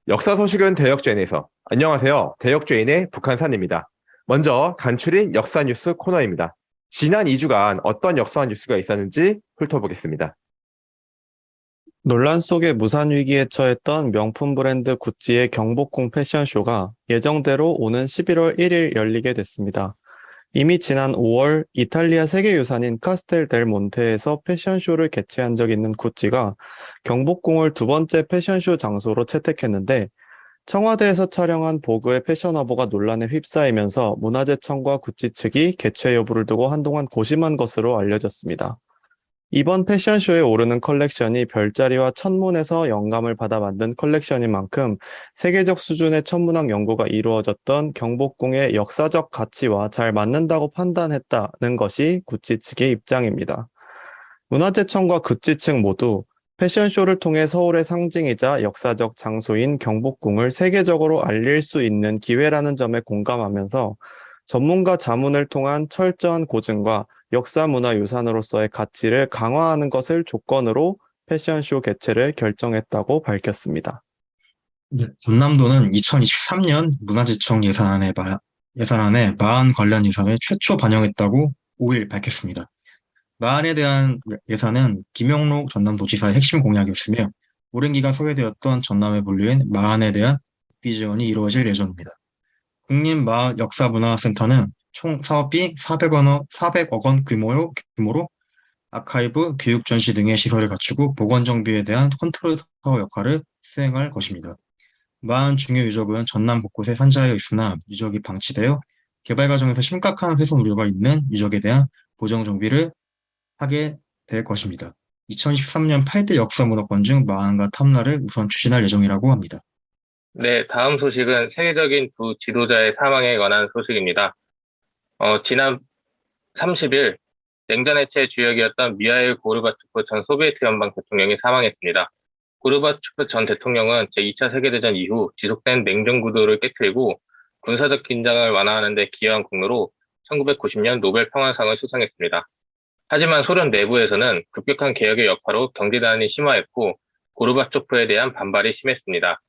역사 소식은 대역죄인에서. 안녕하세요. 대역죄인의 북한산입니다. 먼저 간추린 역사 뉴스 코너입니다. 지난 2주간 어떤 역사 뉴스가 있었는지 훑어보겠습니다. 논란 속에 무산 위기에 처했던 명품 브랜드 구찌의 경복궁 패션쇼가 예정대로 오는 11월 1일 열리게 됐습니다. 이미 지난 5월 이탈리아 세계유산인 카스텔 델 몬테에서 패션쇼를 개최한 적 있는 구찌가 경복궁을 두 번째 패션쇼 장소로 채택했는데, 청와대에서 촬영한 보그의 패션화보가 논란에 휩싸이면서 문화재청과 구찌 측이 개최 여부를 두고 한동안 고심한 것으로 알려졌습니다. 이번 패션쇼에 오르는 컬렉션이 별자리와 천문에서 영감을 받아 만든 컬렉션인 만큼 세계적 수준의 천문학 연구가 이루어졌던 경복궁의 역사적 가치와 잘 맞는다고 판단했다는 것이 구찌 측의 입장입니다. 문화재청과 구찌 측 모두 패션쇼를 통해 서울의 상징이자 역사적 장소인 경복궁을 세계적으로 알릴 수 있는 기회라는 점에 공감하면서 전문가 자문을 통한 철저한 고증과 역사문화유산으로서의 가치를 강화하는 것을 조건으로 패션쇼 개최를 결정했다고 밝혔습니다. 네, 전남도는 2023년 문화재청 예산안에 마흔 관련 예산을 최초 반영했다고 5일 밝혔습니다. 마흔에 대한 예산은 김영록 전남도지사의 핵심 공약이었으며, 오랜 기간 소외되었던 전남의 분류인 마흔에 대한 비지원이 이루어질 예정입니다. 국립마을역사문화센터는 총 사업비 400억 원 규모로 아카이브, 교육 전시 등의 시설을 갖추고 보건 정비에 대한 컨트롤 타워 역할을 수행할 것입니다. 마흔 중요 유적은 전남 곳곳에 산자해 있으나 유적이 방치되어 개발 과정에서 심각한 훼손 우려가 있는 유적에 대한 보정 정비를 하게 될 것입니다. 2013년 8대 역사문화권 중 마흔과 탐라를 우선 추진할 예정이라고 합니다. 네, 다음 소식은 세계적인 두 지도자의 사망에 관한 소식입니다. 지난 30일 냉전 해체 주역이었던 미하일 고르바초프 전 소비에트 연방 대통령이 사망했습니다. 고르바초프 전 대통령은 제2차 세계대전 이후 지속된 냉전 구도를 깨뜨리고 군사적 긴장을 완화하는 데 기여한功勞로 1990년 노벨 평화상을 수상했습니다. 하지만 소련 내부에서는 급격한 개혁의 여파로 경제난이 심화했고 고르바초프에 대한 반발이 심했습니다.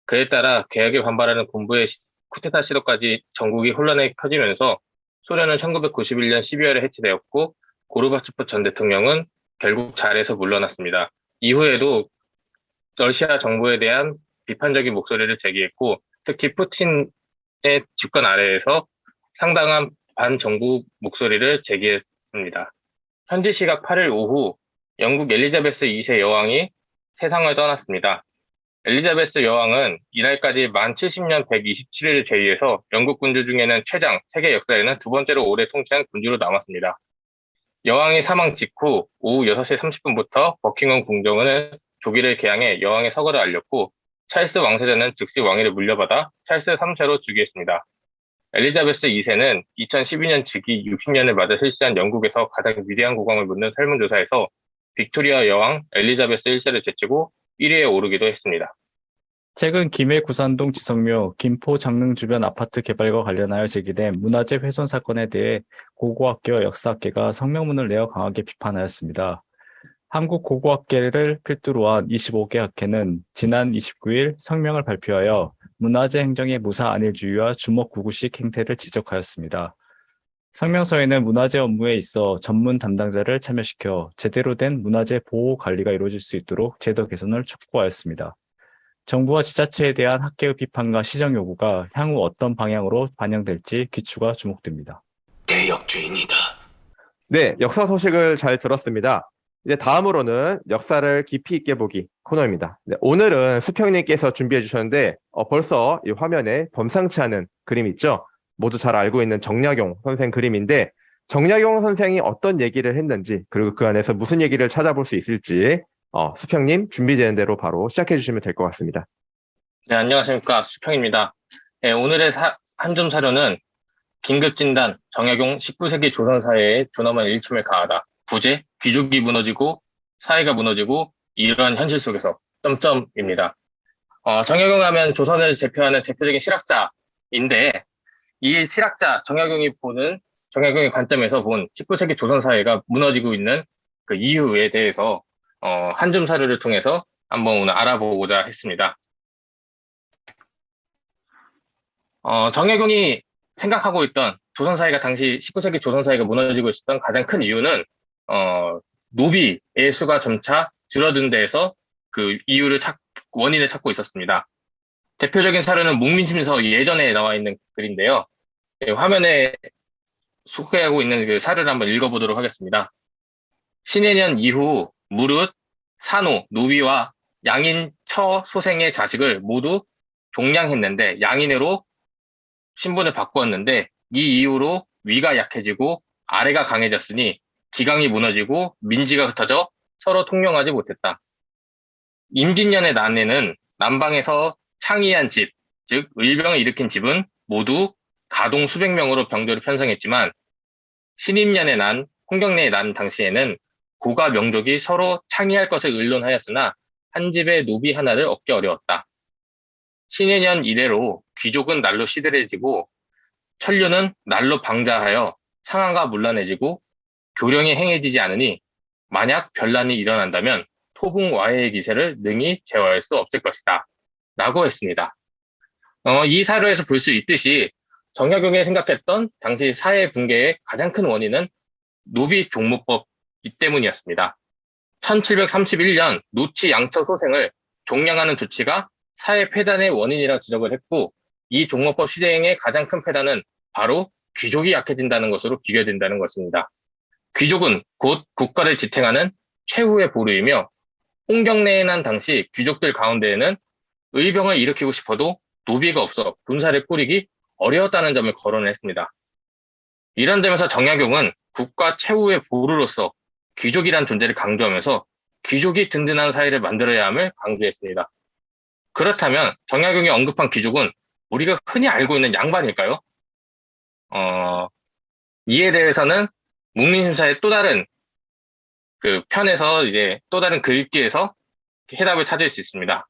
그에 따라 개혁에 반발하는 군부의 쿠데타 시도까지 전국이 혼란에 켜지면서 소련은 1991년 12월에 해체되었고 고르바초프 전 대통령은 결국 자리에서 물러났습니다. 이후에도 러시아 정부에 대한 비판적인 목소리를 제기했고, 특히 푸틴의 집권 아래에서 상당한 반정부 목소리를 제기했습니다. 현지 시각 8일 오후 영국 엘리자베스 2세 여왕이 세상을 떠났습니다. 엘리자베스 여왕은 이날까지 만 70년 127일을 제위해서 영국 군주 중에는 최장, 세계 역사에는 두 번째로 오래 통치한 군주로 남았습니다. 여왕이 사망 직후 오후 6시 30분부터 버킹엄 궁정은 조기를 개항해 여왕의 서거를 알렸고, 찰스 왕세자는 즉시 왕위를 물려받아 찰스 3세로 즉위했습니다. 엘리자베스 2세는 2012년 즉위 60년을 맞아 실시한 영국에서 가장 위대한 국왕을 묻는 설문조사에서 빅토리아 여왕 엘리자베스 1세를 제치고 1위에 오르기도 했습니다. 최근 김해 구산동 지성묘, 김포 장릉 주변 아파트 개발과 관련하여 제기된 문화재 훼손 사건에 대해 고고학계와 역사학계가 성명문을 내어 강하게 비판하였습니다. 한국고고학계를 필두로 한 25개 학회는 지난 29일 성명을 발표하여 문화재 행정의 무사 안일주의와 주먹구구식 행태를 지적하였습니다. 성명서에는 문화재 업무에 있어 전문 담당자를 참여시켜 제대로 된 문화재 보호 관리가 이루어질 수 있도록 제도 개선을 촉구하였습니다. 정부와 지자체에 대한 학계의 비판과 시정 요구가 향후 어떤 방향으로 반영될지 귀추가 주목됩니다. 대역죄인이다. 네, 역사 소식을 잘 들었습니다. 이제 다음으로는 역사를 깊이 있게 보기 코너입니다. 네, 오늘은 수평님께서 준비해 주셨는데 벌써 이 화면에 범상치 않은 그림 있죠? 모두 잘 알고 있는 정약용 선생 그림인데, 정약용 선생이 어떤 얘기를 했는지, 그리고 그 안에서 무슨 얘기를 찾아볼 수 있을지 수평님 준비되는 대로 바로 시작해 주시면 될 것 같습니다. 네, 안녕하십니까. 수평입니다. 네, 오늘의 한줌 사료는 긴급진단, 정약용 19세기 조선 사회에 준엄한 일침을 가하다. 부재, 귀족이 무너지고 사회가 무너지고 이러한 현실 속에서 점점입니다. 정약용 하면 조선을 대표하는 대표적인 실학자인데, 이 실학자 정약용의 관점에서 본 19세기 조선 사회가 무너지고 있는 그 이유에 대해서 한 줌 사료를 통해서 한번 오늘 알아보고자 했습니다. 정약용이 생각하고 있던 조선 사회가 당시 19세기 조선 사회가 무너지고 있었던 가장 큰 이유는 노비의 수가 점차 줄어든 데에서 그 원인을 찾고 있었습니다. 대표적인 사례는 목민심서 예전에 나와 있는 글인데요. 화면에 소개하고 있는 그 사례를 한번 읽어보도록 하겠습니다. 신해년 이후 무릇, 산호, 노비와 양인, 처, 소생의 자식을 모두 종량했는데 양인으로 신분을 바꾸었는데 이 이후로 위가 약해지고 아래가 강해졌으니 기강이 무너지고 민지가 흩어져 서로 통용하지 못했다. 임진년의 난에는 남방에서 창의한 집, 즉 의병을 일으킨 집은 모두 가동 수백 명으로 병조를 편성했지만 신임년의 난, 홍경래의 난 당시에는 고가 명족이 서로 창의할 것을 의논하였으나 한 집의 노비 하나를 얻기 어려웠다. 신해년 이래로 귀족은 날로 시들해지고 천류는 날로 방자하여 상한가 문란해지고 교령이 행해지지 않으니 만약 변란이 일어난다면 토붕와해의 기세를 능히 제어할 수 없을 것이다. 라고 했습니다. 이 사료에서 볼 수 있듯이 정약용이 생각했던 당시 사회 붕괴의 가장 큰 원인은 노비 종목법 때문이었습니다. 1731년 노치 양처 소생을 종량하는 조치가 사회 폐단의 원인이라 지적을 했고 이 종목법 시행의 가장 큰 폐단은 바로 귀족이 약해진다는 것으로 비교된다는 것입니다. 귀족은 곧 국가를 지탱하는 최후의 보루이며 홍경래의 난 당시 귀족들 가운데에는 의병을 일으키고 싶어도 노비가 없어 군사를 꾸리기 어려웠다는 점을 거론했습니다. 이런 점에서 정약용은 국가 최후의 보루로서 귀족이란 존재를 강조하면서 귀족이 든든한 사회를 만들어야 함을 강조했습니다. 그렇다면 정약용이 언급한 귀족은 우리가 흔히 알고 있는 양반일까요? 이에 대해서는 목민심사의 또 다른 그 편에서 이제 또 다른 글귀에서 해답을 찾을 수 있습니다.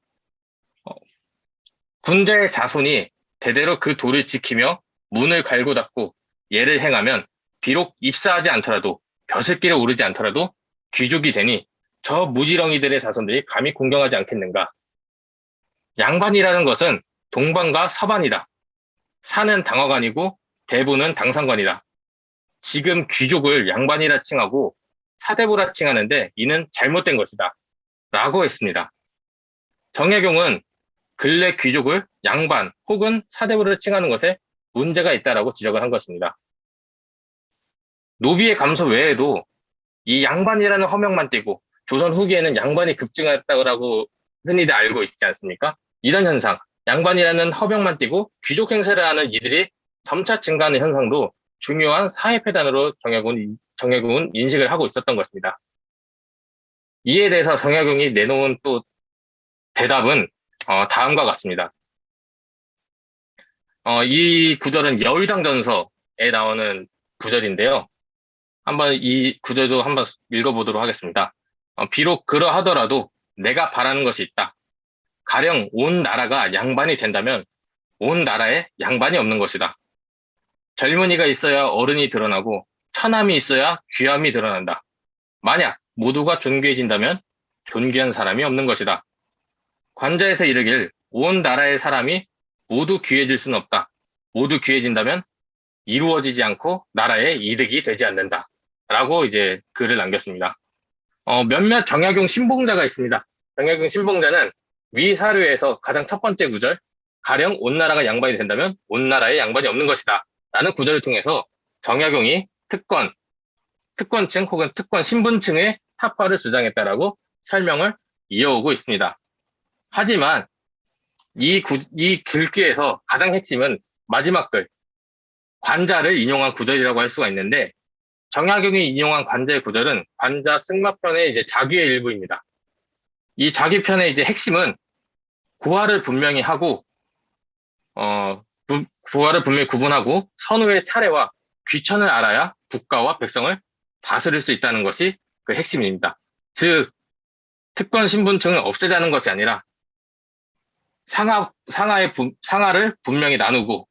군자의 자손이 대대로 그 도를 지키며 문을 갈고 닫고 예를 행하면 비록 입사하지 않더라도 벼슬길에 오르지 않더라도 귀족이 되니 저 무지렁이들의 자손들이 감히 공경하지 않겠는가. 양반이라는 것은 동반과 서반이다. 사는 당화관이고 대부는 당상관이다. 지금 귀족을 양반이라 칭하고 사대부라 칭하는데 이는 잘못된 것이다. 라고 했습니다. 정약용은 근래 귀족을 양반 혹은 사대부를 칭하는 것에 문제가 있다라고 지적을 한 것입니다. 노비의 감소 외에도 이 양반이라는 허명만 띄고 조선 후기에는 양반이 급증했다고 흔히들 알고 있지 않습니까? 이런 현상, 양반이라는 허명만 띄고 귀족 행세를 하는 이들이 점차 증가하는 현상도 중요한 사회 폐단으로 정약용은 인식을 하고 있었던 것입니다. 이에 대해서 정약용이 내놓은 또 대답은 다음과 같습니다. 이 구절은 여의당전서에 나오는 구절인데요. 한번 이 구절도 한번 읽어보도록 하겠습니다. 비록 그러하더라도 내가 바라는 것이 있다. 가령 온 나라가 양반이 된다면 온 나라에 양반이 없는 것이다. 젊은이가 있어야 어른이 드러나고 처남이 있어야 귀함이 드러난다. 만약 모두가 존귀해진다면 존귀한 사람이 없는 것이다. 관자에서 이르길 온 나라의 사람이 모두 귀해질 수는 없다. 모두 귀해진다면 이루어지지 않고 나라의 이득이 되지 않는다. 라고 이제 글을 남겼습니다. 몇몇 정약용 신봉자가 있습니다. 정약용 신봉자는 위 사료에서 가장 첫 번째 구절, 가령 온 나라가 양반이 된다면 온 나라에 양반이 없는 것이다. 라는 구절을 통해서 정약용이 특권층 혹은 특권 신분층의 타파를 주장했다라고 설명을 이어오고 있습니다. 하지만 이 글귀에서 가장 핵심은 마지막 글, 관자를 인용한 구절이라고 할 수가 있는데 정약용이 인용한 관자의 구절은 관자 승마편의 이제 자귀의 일부입니다. 이 자귀편의 이제 핵심은 고하를 분명히 하고 고하를 분명히 구분하고 선후의 차례와 귀천을 알아야 국가와 백성을 다스릴 수 있다는 것이 그 핵심입니다. 즉 특권 신분층을 없애자는 것이 아니라 상하를 분명히 나누고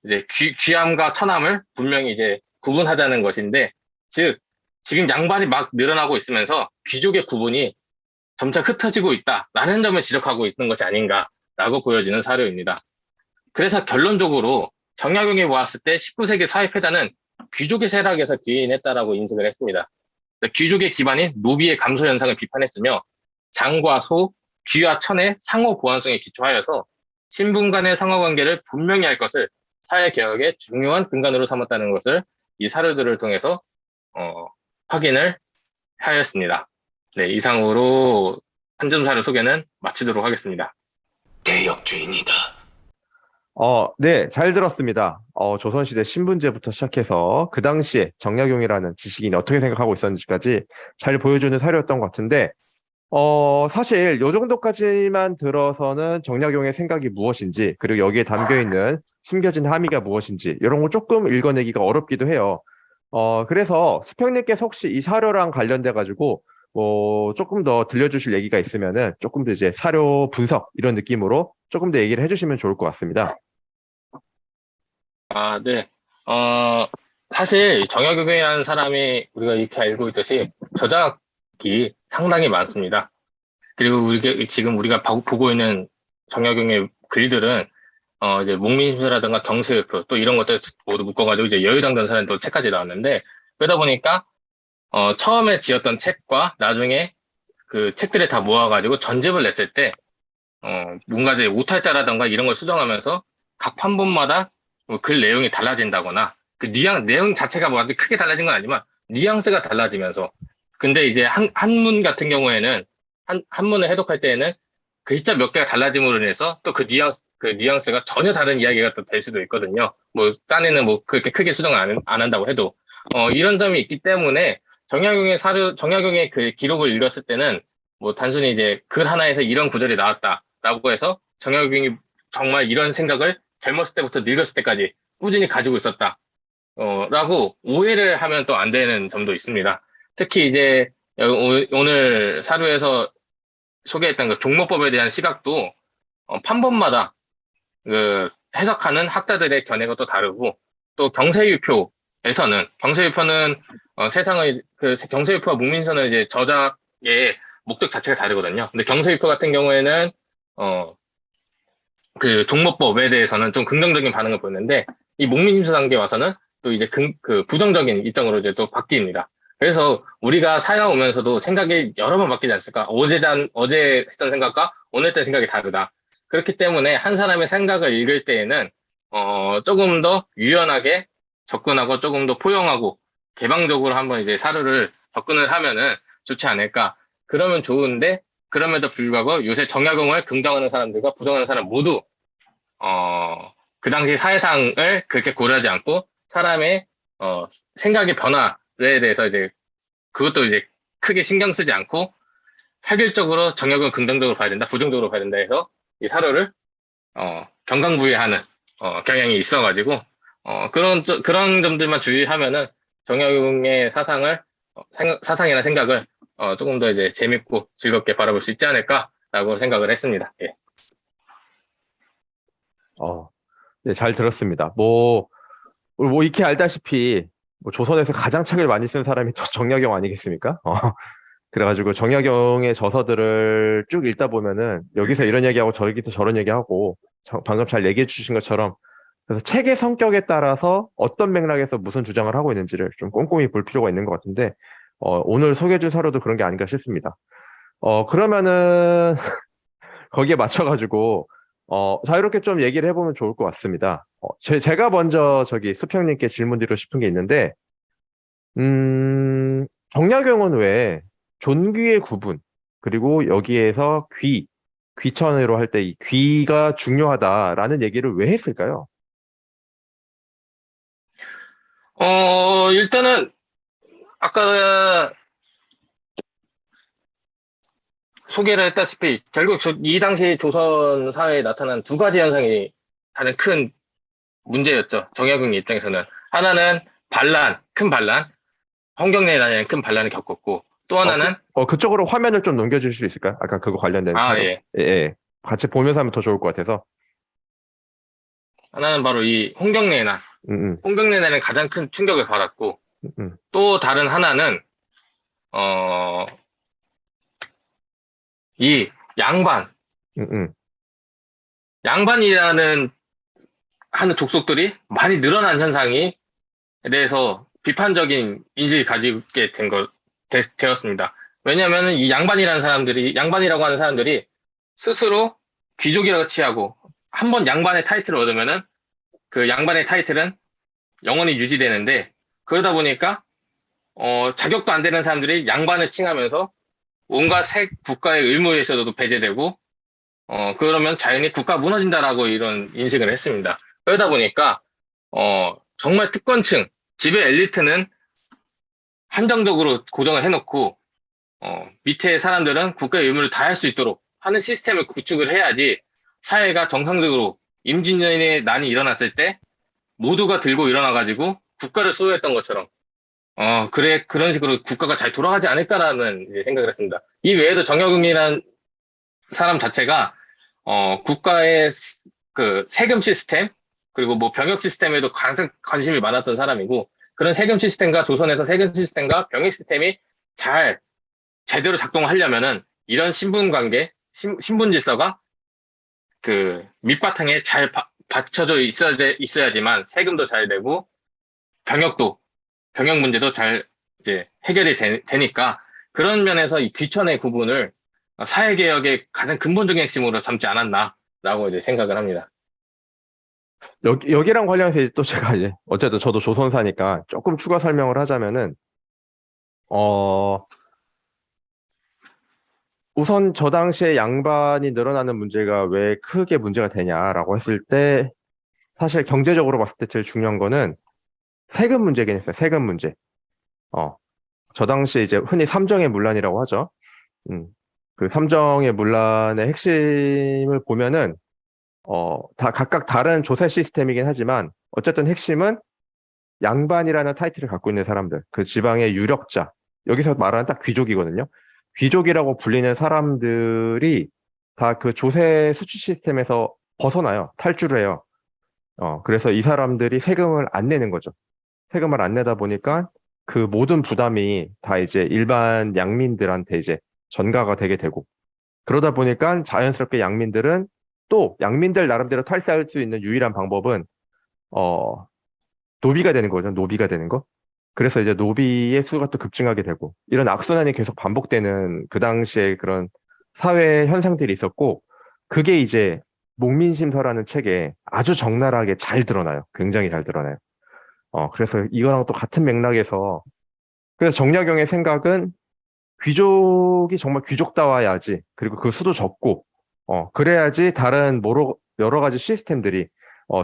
이제 귀함과 처남을 분명히 이제 구분하자는 것인데, 즉 지금 양반이 막 늘어나고 있으면서 귀족의 구분이 점차 흩어지고 있다라는 점을 지적하고 있는 것이 아닌가라고 보여지는 사료입니다. 그래서 결론적으로 정약용이 보았을 때 19세기 사회패단은 귀족의 세락에서 기인했다라고 인식을 했습니다. 귀족의 기반인 노비의 감소 현상을 비판했으며 장과 소, 귀와 천의 상호 보완성에 기초하여서 신분 간의 상호관계를 분명히 할 것을 사회개혁의 중요한 근간으로 삼았다는 것을 이 사료들을 통해서 확인을 하였습니다. 네, 이상으로 한점사료 소개는 마치도록 하겠습니다. 대역죄인이다. 네, 잘 들었습니다. 조선시대 신분제부터 시작해서 그 당시에 정약용이라는 지식인이 어떻게 생각하고 있었는지까지 잘 보여주는 사료였던 것 같은데, 사실 요 정도까지만 들어서는 정약용의 생각이 무엇인지, 그리고 여기에 담겨 있는 숨겨진 함의가 무엇인지, 이런 거 조금 읽어내기가 어렵기도 해요. 그래서 수평님께서 혹시 이 사료랑 관련돼가지고, 조금 더 들려주실 얘기가 있으면은 조금 더 이제 사료 분석, 이런 느낌으로 조금 더 얘기를 해주시면 좋을 것 같습니다. 네. 사실 정약용이라는 사람이 우리가 이렇게 알고 있듯이 저작이 상당히 많습니다. 그리고 지금 우리가 보고 있는 정약용의 글들은 이제 목민심서라든가 경세의표 또 이런 것들 모두 묶어가지고 이제 여유당전사라는 또 책까지 나왔는데, 그러다 보니까 처음에 지었던 책과 나중에 그 책들을 다 모아가지고 전집을 냈을 때 뭔가 이제 오탈자라든가 이런 걸 수정하면서 각 판본마다 뭐글 내용이 달라진다거나 그 내용 자체가 뭐 아주 크게 달라진 건 아니지만 뉘앙스가 달라지면서, 근데 이제 한문 같은 경우에는 한문을 해독할 때에는 글자 몇 개가 달라짐으로 인해서 또 그 뉘앙스가 전혀 다른 이야기가 또 될 수도 있거든요. 뭐 딴에는 뭐 그렇게 크게 수정을 안 한다고 해도 이런 점이 있기 때문에 정약용의 그 기록을 읽었을 때는 뭐 단순히 이제 글 하나에서 이런 구절이 나왔다라고 해서 정약용이 정말 이런 생각을 젊었을 때부터 늙었을 때까지 꾸준히 가지고 있었다 라고 오해를 하면 또 안 되는 점도 있습니다. 특히 이제 오늘 사료에서 소개했던 그 종모법에 대한 시각도 판본마다 그 해석하는 학자들의 견해가 또 다르고, 또 경세유표는 세상의 그 경세유표와 목민서는 이제 저작의 목적 자체가 다르거든요. 근데 경세유표 같은 경우에는 그 종모법에 대해서는 좀 긍정적인 반응을 보였는데, 이 목민심서 단계에 와서는 또 이제 그 부정적인 입장으로 이제 또 바뀝니다. 그래서 우리가 살아오면서도 생각이 여러 번 바뀌지 않습니까? 어제 했던 생각과 오늘 했던 생각이 다르다. 그렇기 때문에 한 사람의 생각을 읽을 때에는 조금 더 유연하게 접근하고 조금 더 포용하고 개방적으로 한번 이제 사료를 접근을 하면은 좋지 않을까. 그러면 좋은데, 그럼에도 불구하고 요새 정약용을 긍정하는 사람들과 부정하는 사람 모두 그 당시 사회상을 그렇게 고려하지 않고 사람의 생각의 변화에 대해서 이제 그것도 이제 크게 신경 쓰지 않고 획일적으로 정약용을 긍정적으로 봐야 된다, 부정적으로 봐야 된다 해서 이 사료를 경강부회하는 경향이 있어가지고 그런 점들만 주의하면은 정약용의 사상이나 생각을 조금 더 이제 재밌고 즐겁게 바라볼 수 있지 않을까라고 생각을 했습니다. 예. 네, 잘 들었습니다. 익히 알다시피, 조선에서 가장 책을 많이 쓴 사람이 정약용 아니겠습니까? 그래가지고 정약용의 저서들을 쭉 읽다 보면은 여기서 이런 얘기하고 저기서 저런 얘기하고 방금 잘 얘기해 주신 것처럼, 그래서 책의 성격에 따라서 어떤 맥락에서 무슨 주장을 하고 있는지를 좀 꼼꼼히 볼 필요가 있는 것 같은데, 오늘 소개해준 사료도 그런 게 아닌가 싶습니다. 그러면은 거기에 맞춰가지고 자유롭게 좀 얘기를 해보면 좋을 것 같습니다. 제가 먼저 수평님께 질문 드리고 싶은 게 있는데, 정약용은 왜 존귀의 구분, 그리고 여기에서 귀천으로 할 때 이 귀가 중요하다라는 얘기를 왜 했을까요? 일단은 아까 소개를 했다시피 결국 이 당시 조선 사회에 나타난 두 가지 현상이 가장 큰 문제였죠. 정약용 입장에서는. 하나는 큰 반란, 환경내에 큰 반란을 겪었고, 또 하나는 그쪽으로 화면을 좀 넘겨줄 수 있을까요? 아까 그거 관련된 사료. 예. 예. 같이 보면서 하면 더 좋을 것 같아서. 하나는 바로 이 홍경래난. 홍경래난은 가장 큰 충격을 받았고, 또 다른 하나는 이 양반이라는 하는 족속들이 많이 늘어난 현상에 대해서 비판적인 인식을 가지게 되었습니다. 왜냐하면 이 양반이라고 하는 사람들이 스스로 귀족이라고 취하고 한 번 양반의 타이틀을 얻으면은 그 양반의 타이틀은 영원히 유지되는데, 그러다 보니까 자격도 안 되는 사람들이 양반을 칭하면서 온갖 국가의 의무에서도 배제되고, 그러면 자연히 국가 무너진다라고 이런 인식을 했습니다. 그러다 보니까 정말 특권층, 지배 엘리트는 한정적으로 고정을 해놓고 밑에 사람들은 국가의 의무를 다할 수 있도록 하는 시스템을 구축을 해야지 사회가 정상적으로 임진왜란의 난이 일어났을 때 모두가 들고 일어나가지고 국가를 수호했던 것처럼 그런 식으로 국가가 잘 돌아가지 않을까라는 이제 생각을 했습니다. 이 외에도 정약용이라는 사람 자체가 국가의 그 세금 시스템, 그리고 뭐 병역 시스템에도 가장 관심이 많았던 사람이고, 그런 세금 시스템과 조선에서 세금 시스템과 병역 시스템이 제대로 작동하려면은 이런 신분 관계, 신분 질서가 그 밑바탕에 잘 받쳐져 있어야지만 세금도 잘 내고 병역 문제도 잘 이제 해결이 되니까, 그런 면에서 이 귀천의 구분을 사회개혁의 가장 근본적인 핵심으로 삼지 않았나라고 이제 생각을 합니다. 여기랑 관련해서 이제 또 제가 이제 어쨌든 저도 조선사니까 조금 추가 설명을 하자면은 우선 저 당시에 양반이 늘어나는 문제가 왜 크게 문제가 되냐라고 했을 때 사실 경제적으로 봤을 때 제일 중요한 거는 세금 문제긴 했어요. 세금 문제. 저 당시에 이제 흔히 삼정의 문란이라고 하죠. 그 삼정의 문란의 핵심을 보면은 다 각각 다른 조세 시스템이긴 하지만 어쨌든 핵심은 양반이라는 타이틀을 갖고 있는 사람들, 그 지방의 유력자, 여기서 말하는 딱 귀족이거든요. 귀족이라고 불리는 사람들이 다 그 조세 수출 시스템에서 벗어나요. 탈주를 해요. 그래서 이 사람들이 세금을 안 내는 거죠. 세금을 안 내다 보니까 그 모든 부담이 다 이제 일반 양민들한테 이제 전가가 되게 되고, 그러다 보니까 자연스럽게 양민들은 또 양민들 나름대로 탈세할 수 있는 유일한 방법은 어 노비가 되는 거죠. 노비가 되는 거. 그래서 이제 노비의 수가 또 급증하게 되고, 이런 악순환이 계속 반복되는 그 당시에 그런 사회 현상들이 있었고, 그게 이제 목민심서라는 책에 아주 적나라하게 잘 드러나요. 굉장히 잘 드러나요. 그래서 이거랑 또 같은 맥락에서, 그래서 정약용의 생각은 귀족이 정말 귀족다워야지. 그리고 그 수도 적고, 그래야지 다른 여러 가지 시스템들이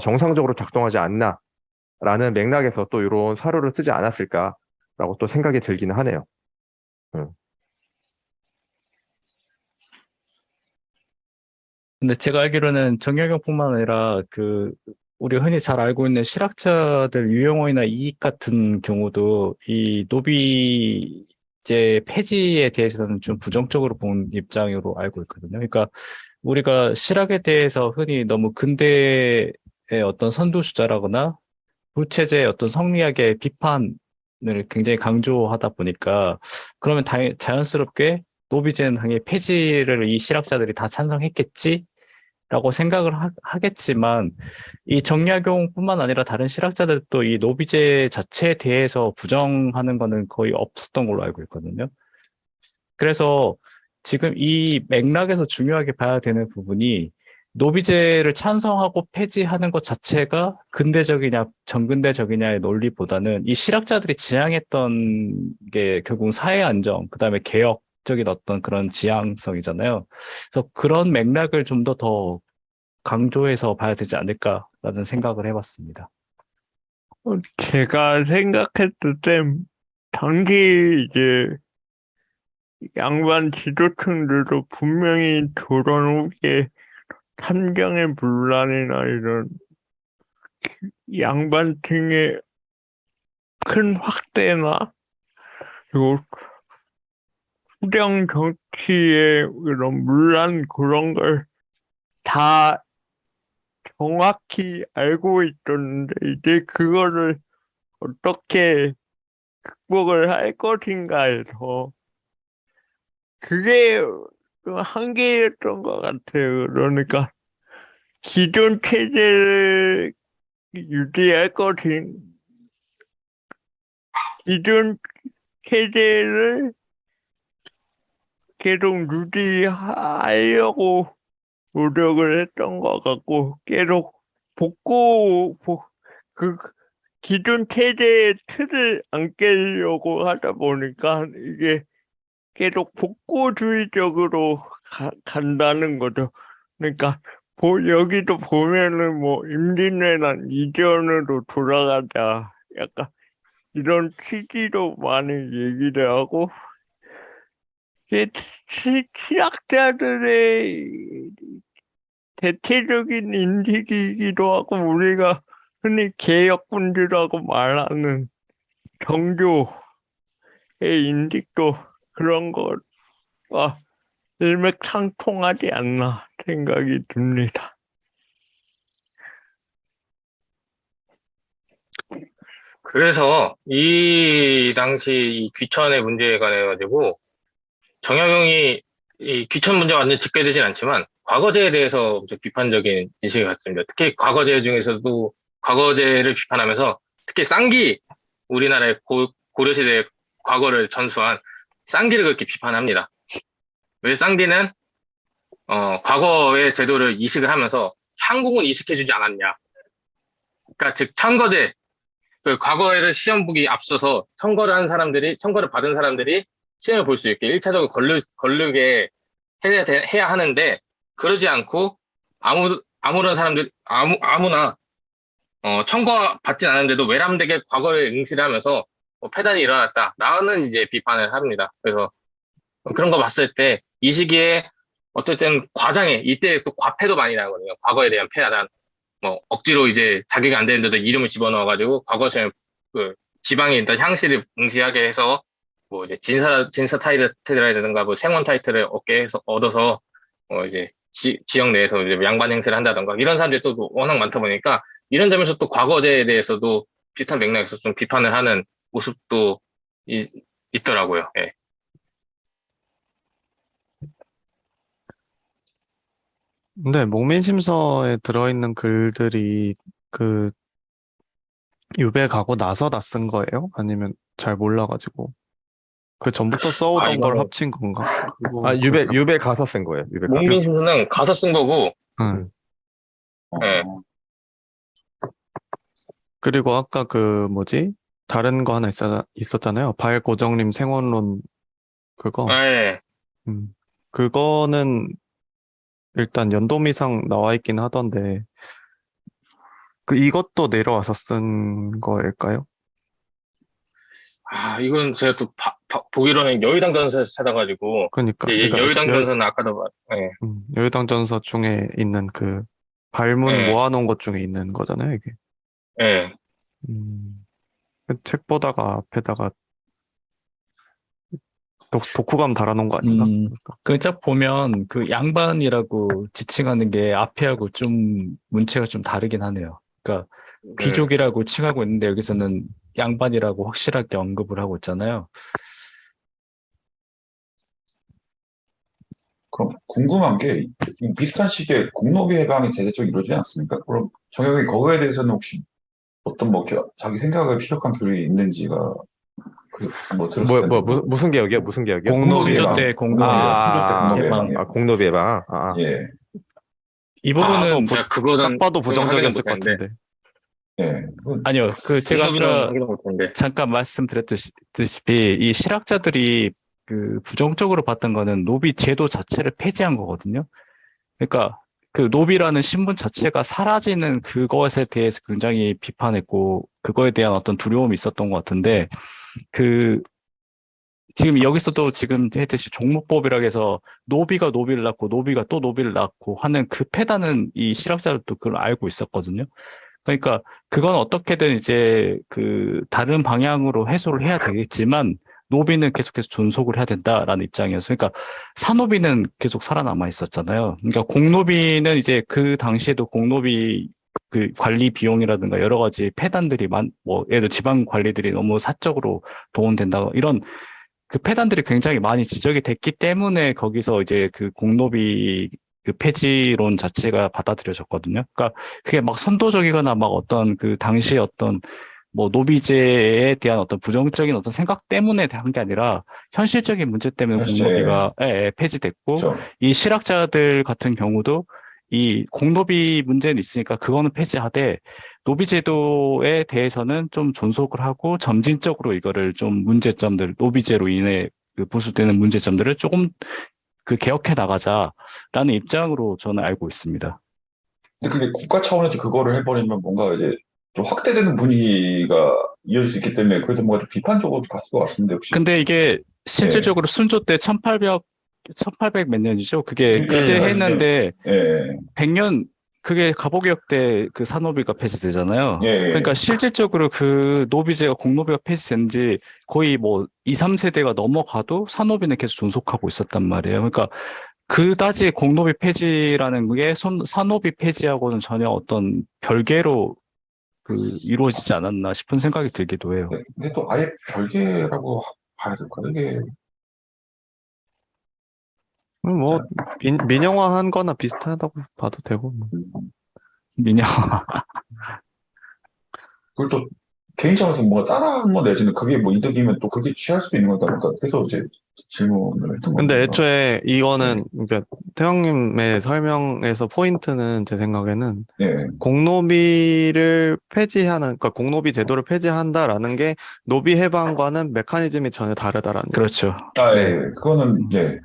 정상적으로 작동하지 않나라는 맥락에서 또 이런 사료를 쓰지 않았을까라고 또 생각이 들기는 하네요. 음. 근데 제가 알기로는 정약용뿐만 아니라 우리 흔히 잘 알고 있는 실학자들 유영호이나 이익 같은 경우도 이 노비제 폐지에 대해서는 좀 부정적으로 본 입장으로 알고 있거든요. 그러니까 우리가 실학에 대해서 흔히 너무 근대의 어떤 선두주자라거나 부체제의 어떤 성리학의 비판을 굉장히 강조하다 보니까, 그러면 자연스럽게 노비제는 당연히 폐지를 이 실학자들이 다 찬성했겠지? 라고 생각을 하겠지만, 이 정약용뿐만 아니라 다른 실학자들도 이 노비제 자체에 대해서 부정하는 거는 거의 없었던 걸로 알고 있거든요. 그래서 지금 이 맥락에서 중요하게 봐야 되는 부분이, 노비제를 찬성하고 폐지하는 것 자체가 근대적이냐 정근대적이냐의 논리보다는 이 실학자들이 지향했던 게 결국 사회 안정, 그다음에 개혁적인 어떤 그런 지향성이잖아요. 그래서 그런 맥락을 좀 더 강조해서 봐야 되지 않을까라는 생각을 해봤습니다. 제가 생각했을 땐 당시 이제 양반 지도층들도 분명히 조선 후기에 삼정의 분란이나 이런 양반층의 큰 확대나 그리고 수령 정치의 이런 문란 그런 걸 다 정확히 알고 있었는데, 이제 그거를 어떻게 극복을 할 것인가에서 그게 좀 한계였던 것 같아요. 그러니까 기존 체제를 유지할 것인 기존 체제를 계속 유지하려고 노력을 했던 것 같고, 계속 그 기존 체제의 틀을 안 깨려고 하다 보니까 이게 계속 복고주의적으로 간다는 거죠. 그러니까 여기도 보면은 뭐 임진왜란 이전으로 돌아가자, 약간 이런 취지로 많이 얘기를 하고, 이게 신학자들의 대체적인 인식이기도 하고, 우리가 흔히 개혁군주라고 말하는 정교의 인식도 그런 것과 일맥상통하지 않나 생각이 듭니다. 그래서 이 당시 이 귀천의 문제에 관해 가지고 정약용이 이 귀천 문제가 완전히 직결되진 않지만 과거제에 대해서 엄청 비판적인 인식을 갖습니다. 특히 과거제 중에서도 과거제를 비판하면서 특히 쌍기, 우리나라의 고려시대의 과거를 전수한 쌍기를 그렇게 비판합니다. 왜 쌍기는 과거의 제도를 이식을 하면서 한국은 이식해주지 않았냐. 그러니까 즉 천거제, 그 과거에를 시험 보기 앞서서 청거를 받은 사람들이 시험을 볼 수 있게 1차적으로 걸르게 해야 하는데, 그러지 않고 아무런 사람들 아무나 청거 받진 않은데도 외람되게 과거를 응시를 하면서 폐단이 일어났다라는 이제 비판을 합니다. 그래서 그런 거 봤을 때 이 시기에 어쨌든 이때 또 과패도 많이 나거든요. 과거에 대한 폐단, 뭐 억지로 이제 자기가 안 되는데도 이름을 집어넣어가지고 과거 시험 그 지방에 있던 향시를 응시하게 해서 뭐 이제 진사 타이틀이라든가 뭐 생원 타이틀을 얻어서 이제 지역 내에서 이제 양반 행세를 한다던가 이런 사람들이 또 워낙 많다 보니까 이런 점에서 또 과거제에 대해서도 비슷한 맥락에서 좀 비판을 하는 모습도 있더라고요. 예. 근데 목민심서에 들어있는 글들이 그 유배 가고 나서 다 쓴 거예요? 아니면 잘 몰라가지고 그 전부터 써오던 걸 이거는 합친 건가? 유배 가서 쓴 거예요. 유배 가서. 목민심서는 가서 쓴 거고, 응. 예. 그리고 아까 그 뭐지? 다른 거 하나 있었잖아요. 발고정림 생원론 그거. 예. 그거는 일단 연도미상 나와 있긴 하던데 이것도 내려와서 쓴 거일까요? 이건 제가 또 보기로는 여의당 전서에서 찾아가지고, 그러니까 여의당 전서는 아까도 예. 여의당 전서 중에 있는 그 발문 예. 모아놓은 것 중에 있는 거잖아요, 이게. 예. 그 책 보다가 앞에다가 독후감 달아놓은 거 아닌가? 그러니까. 그 짝 보면 그 양반이라고 지칭하는 게 앞에하고 좀 문체가 좀 다르긴 하네요. 그러니까 귀족이라고 칭하고 있는데 여기서는 양반이라고 확실하게 언급을 하고 있잖아요. 그럼 궁금한 게, 이 비슷한 시기에 공노비 해방이 대대적으로 이루어지지 않습니까? 그럼 정혁이 거기에 대해서는 혹시 어떤 자기 생각을 피력한 교육이 있는지가 뭐 들었을 때 무슨 개혁이요? 무슨 개혁이요? 공노비 순조 해방. 때 공노비 순조 때 공노비 해방. 해방이에요. 공노비 해방. 예, 이 부분은 제가 그거는 딱 봐도 부정적이었을 것 확인은 같은데. 예. 아니요. 제가 아까 확인은 못했는데. 잠깐 말씀드렸듯이 이 실학자들이 그 부정적으로 봤던 거는 노비 제도 자체를 폐지한 거거든요. 그러니까 그 노비라는 신분 자체가 사라지는 그것에 대해서 굉장히 비판했고 그거에 대한 어떤 두려움이 있었던 것 같은데 지금 여기서도 지금 했듯이 종무법이라고 해서 노비가 노비를 낳고 노비가 또 노비를 낳고 하는 그 폐단은 이 실학자들도 그걸 알고 있었거든요. 그러니까 그건 어떻게든 이제 그 다른 방향으로 해소를 해야 되겠지만 노비는 계속해서 존속을 해야 된다라는 입장이었어요. 그러니까 사노비는 계속 살아남아 있었잖아요. 그러니까 공노비는 이제 그 당시에도 공노비 그 관리 비용이라든가 여러 가지 폐단들이 예를 들어 지방 관리들이 너무 사적으로 동원된다 이런 그 폐단들이 굉장히 많이 지적이 됐기 때문에 거기서 이제 그 공노비 그 폐지론 자체가 받아들여졌거든요. 그러니까 그게 막 선도적이거나 막 어떤 그 당시에 어떤 뭐 노비제에 대한 어떤 부정적인 어떤 생각 때문에 한 게 아니라 현실적인 문제 때문에 현실, 공노비가 폐지됐고 그렇죠. 이 실학자들 같은 경우도 이 공노비 문제는 있으니까 그거는 폐지하되 노비 제도에 대해서는 좀 존속을 하고 점진적으로 이거를 좀 문제점들 노비제로 인해 그 부수되는 문제점들을 조금 그 개혁해 나가자라는 입장으로 저는 알고 있습니다. 근데 그게 국가 차원에서 그거를 해버리면 뭔가 이제 좀 확대되는 분위기가 이어질 수 있기 때문에 그래서 뭔가 좀 비판적으로 갔을 것 같은데 혹시 근데 이게 네. 실질적으로 순조 때 1800 몇 년이죠. 그게 그때 1 했는데 예, 100년 그게 갑오개혁 때 그 산노비가 폐지되잖아요. 예, 예. 그러니까 실질적으로 그 노비제가 공노비가 폐지된 지 거의 뭐 2, 3세대가 넘어가도 산노비는 계속 존속하고 있었단 말이에요. 그러니까 그다지 공노비 폐지라는 게 산노비 폐지하고는 전혀 어떤 별개로 그 이루어지지 않았나 싶은 생각이 들기도 해요. 네. 근데 또 아예 별개라고 봐야 될까요? 이게 뭐 민영화한 거나 비슷하다고 봐도 되고. 뭐. 민영. 그걸 또 개인 차원에서 뭔가 따라한 거 내지는 그게 뭐 이득이면 또 그게 취할 수도 있는 거다 보니까 그래서 이제 질문을 했던 근데 겁니다. 애초에 네. 이거는 그러니까 태형님의 설명에서 포인트는 제 생각에는 예, 공노비를 폐지하는, 그러니까 공노비 제도를 폐지한다라는 게 노비 해방과는 메커니즘이 전혀 다르다라는 얘기. 그렇죠. 아, 네. 예, 그거는 예,